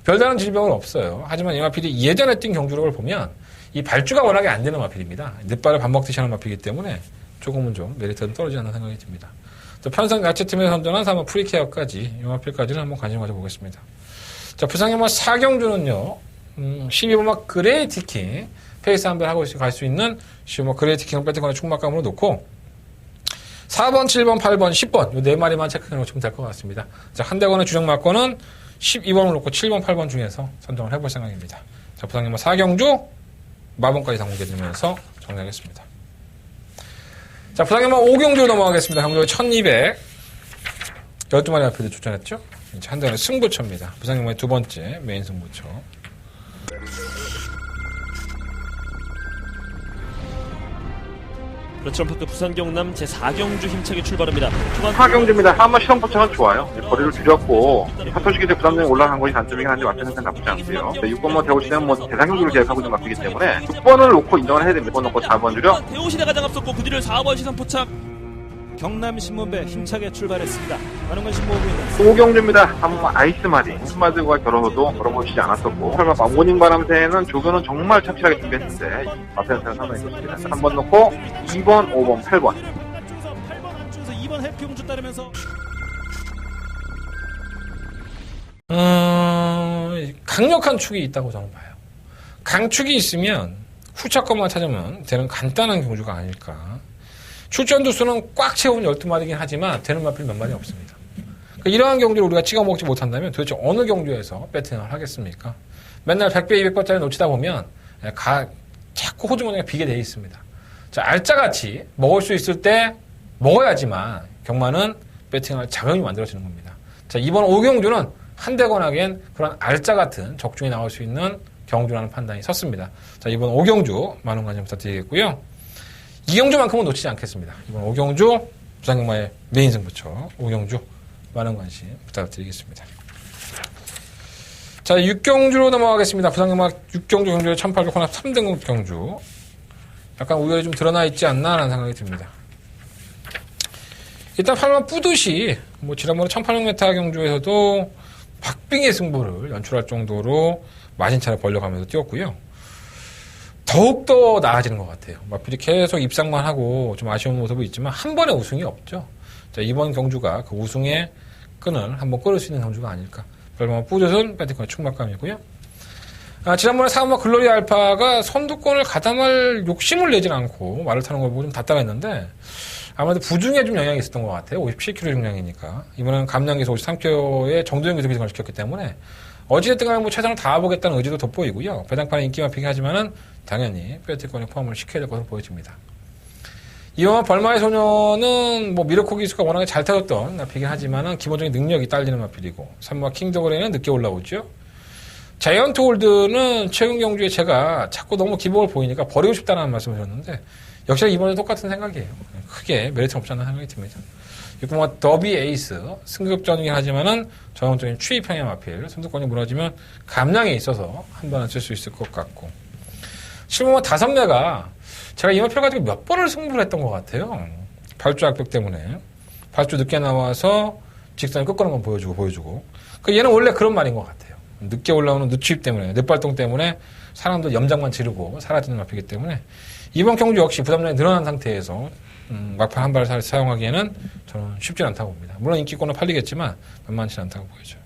별다른 질병은 없어요. 하지만 이 마필이 예전에 뛴 경주력을 보면 이 발주가 워낙에 안 되는 마필입니다. 늦발을 밥 먹듯이 하는 마필이기 때문에 조금은 좀 메리트는 떨어지지 않는 생각이 듭니다. 또 편성 야채팀에서 선전한 3번 프리케어까지 이 마필까지는 한번 관심 가져보겠습니다. 자, 부산경마 4경주는요 12번마 그레이티킹 페이스 한번 하고 갈 수 있는 12번마 그레이티킹을 배팅권의 충막감으로 놓고 4번, 7번, 8번, 10번 이 네 마리만 체크해 놓으시면 될 것 같습니다. 자, 한대건의 주력 막권은 12번을 놓고 7번, 8번 중에서 선정을 해볼 생각입니다. 자, 부산경마 4경주 마번까지 당공해드리면서 정리하겠습니다. 자, 부산경마 5경주 넘어가겠습니다. 경주 1200 12마리 마필도 출전했죠. 이제 한대원의 승부처입니다. 부산경마의 두 번째 메인 승부처. 브라치럼파크 부산 경남 제4경주 힘차게 출발합니다. 4경주입니다. 한번 시험부터는 좋아요. 거리를 줄였고 사토시기대 부담력이 올라간 것이 단점이긴 한데 마피는 나쁘지 않고요. 6번만 대호시대는 뭐 대상경주를 계획하고 있는 마피이기 때문에 6번을 놓고 인정을 해야 됩니다. 6번 놓고 4번 줄여. 대호시대 가장 앞섰고 그 뒤를 4번 시선 포착. 경남신문배 힘차게 출발했습니다. 많은 관심 모으고 있는 5경주입니다. 한번 아이스마리 스마드와 결혼도 걸어보시지 않았었고 설마 모닝 바람새는 조교는 정말 착실하게 준비했는데 마피한테는 상당히 좋습니다. 3번 놓고 2번, 5번, 8번. 8번 중에서 2번 해피공주 따르면서 강력한 축이 있다고 저는 봐요. 강축이 있으면 후차 것만 찾으면 되는 간단한 경주가 아닐까. 출전 두수는 꽉 채운 12마리긴 하지만 되는 마필 몇 마리 없습니다. 그러니까 이러한 경주를 우리가 찍어 먹지 못한다면 도대체 어느 경주에서 배팅을 하겠습니까? 맨날 100배, 200번짜리 놓치다 보면 자꾸 호주머니가 비게 돼 있습니다. 자, 알짜같이 먹을 수 있을 때 먹어야지만 경마는 배팅할 자금이 만들어지는 겁니다. 자, 이번 5경주는 한대건하기엔 그런 알짜같은 적중이 나올 수 있는 경주라는 판단이 섰습니다. 자, 이번 5경주 많은 관심 부탁드리겠고요. 2경주만큼은 놓치지 않겠습니다. 이번 5경주 부산경마의 메인 승부처 5경주 많은 관심 부탁드리겠습니다. 자, 6경주로 넘어가겠습니다. 부산경마 6경주 경주의 1800 혼합 3등급 경주. 약간 우열이 좀 드러나 있지 않나 라는 생각이 듭니다. 일단 8번 뿌듯이 뭐 지난번에 1800m 경주에서도 박빙의 승부를 연출할 정도로 마진차를 벌려가면서 뛰었고요. 더욱더 나아지는 것 같아요. 마필이 계속 입상만 하고 좀 아쉬운 모습이 있지만 한 번의 우승이 없죠. 자, 이번 경주가 그 우승의 끈을 한번 끌을 수 있는 경주가 아닐까. 별로 뿌듯은 배팅권의 충만감이고요. 지난번에 4번 글로리 알파가 선두권을 가담할 욕심을 내진 않고 말을 타는 걸 보고 좀 답답했는데 아무래도 부중에 좀 영향이 있었던 것 같아요. 57kg 중량이니까. 이번에는 감량기에서 53kg의 정도형 기술 기승을 시켰기 때문에 어찌됐든 간에 뭐 최선을 다해보겠다는 의지도 돋보이고요. 배당판에 인기만 피긴 하지만은 당연히 배팅권에 포함을 시켜야 될 것으로 보여집니다. 이번 벌마의 소녀는 뭐 미러코 기수가 워낙에 잘 타졌던 마필이긴 하지만은 기본적인 능력이 딸리는 마필이고 3번 킹더그레이는 늦게 올라오죠. 자이언트 홀드는 최근 경주에 제가 자꾸 너무 기복을 보이니까 버리고 싶다는 말씀을 드렸는데 역시 이번에 똑같은 생각이에요. 크게 메리트 없지 않나 생각이 듭니다. 6번 더비 에이스 승급전이긴 하지만은 전형적인 추위평의 마필 선두권이 무너지면 감량에 있어서 한 번은 쓸 수 있을 것 같고 7번 5매가 제가 이 마필 가지고 몇 번을 승부를 했던 것 같아요. 발주 악벽 때문에 발주 늦게 나와서 직선을 꺾는 건 보여주고 얘는 원래 그런 말인 것 같아요. 늦게 올라오는 늦추입 때문에 늦발동 때문에 사람들 염장만 지르고 사라지는 마필이기 때문에 이번 경주 역시 부담량이 늘어난 상태에서 막판 한 발을 사용하기에는 저는 쉽지 않다고 봅니다. 물론 인기권은 팔리겠지만 만만치 않다고 보여져요.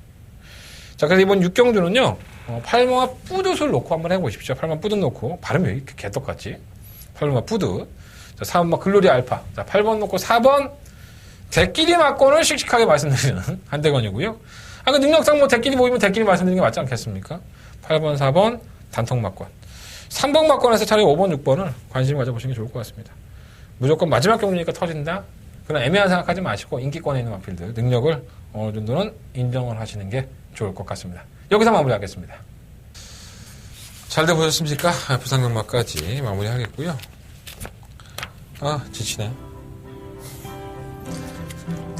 자, 그래서 이번 6경주는요 8번 뿌듯을 놓고 한번 해보십시오. 8번 뿌듯 놓고 발음이 왜 이렇게 개떡같지? 8번 뿌듯. 자, 4번 글로리 알파. 자, 8번 놓고 4번 대끼리 막권을 씩씩하게 말씀드리는 한대건이고요. 그 능력상 뭐 대끼리 보이면 대끼리 말씀드리는 게 맞지 않겠습니까? 8번, 4번 단통 막권. 3번 막권에서 차라리 5번, 6번을 관심을 가져보시는 게 좋을 것 같습니다. 무조건 마지막 경주니까 터진다? 그런 애매한 생각하지 마시고 인기권에 있는 마필들 능력을 어느 정도는 인정을 하시는 게 좋을 것 같습니다. 여기서 마무리하겠습니다. 잘돼 보셨습니까? 부산경마까지 마무리하겠고요. 지치네.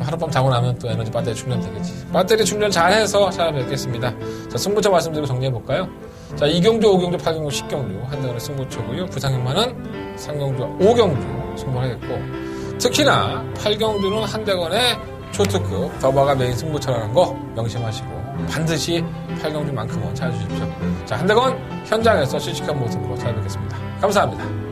하룻밤 자고 나면 또 에너지 배터리 충전 되겠지. 배터리 충전 잘해서 찾아뵙겠습니다. 자, 승부처 말씀드리고 정리해볼까요? 자, 2경주, 5경주, 8경주, 10경주 한대원의 승부처고요. 부산경마는 3경주와 5경주 승부하겠고 특히나 8경주는 한대건의 초특급 더바가 메인 승부처라는 거 명심하시고 반드시 8경주만큼은 찾아주십시오. 자, 한대건 현장에서 실시간 모습으로 찾아뵙겠습니다. 감사합니다.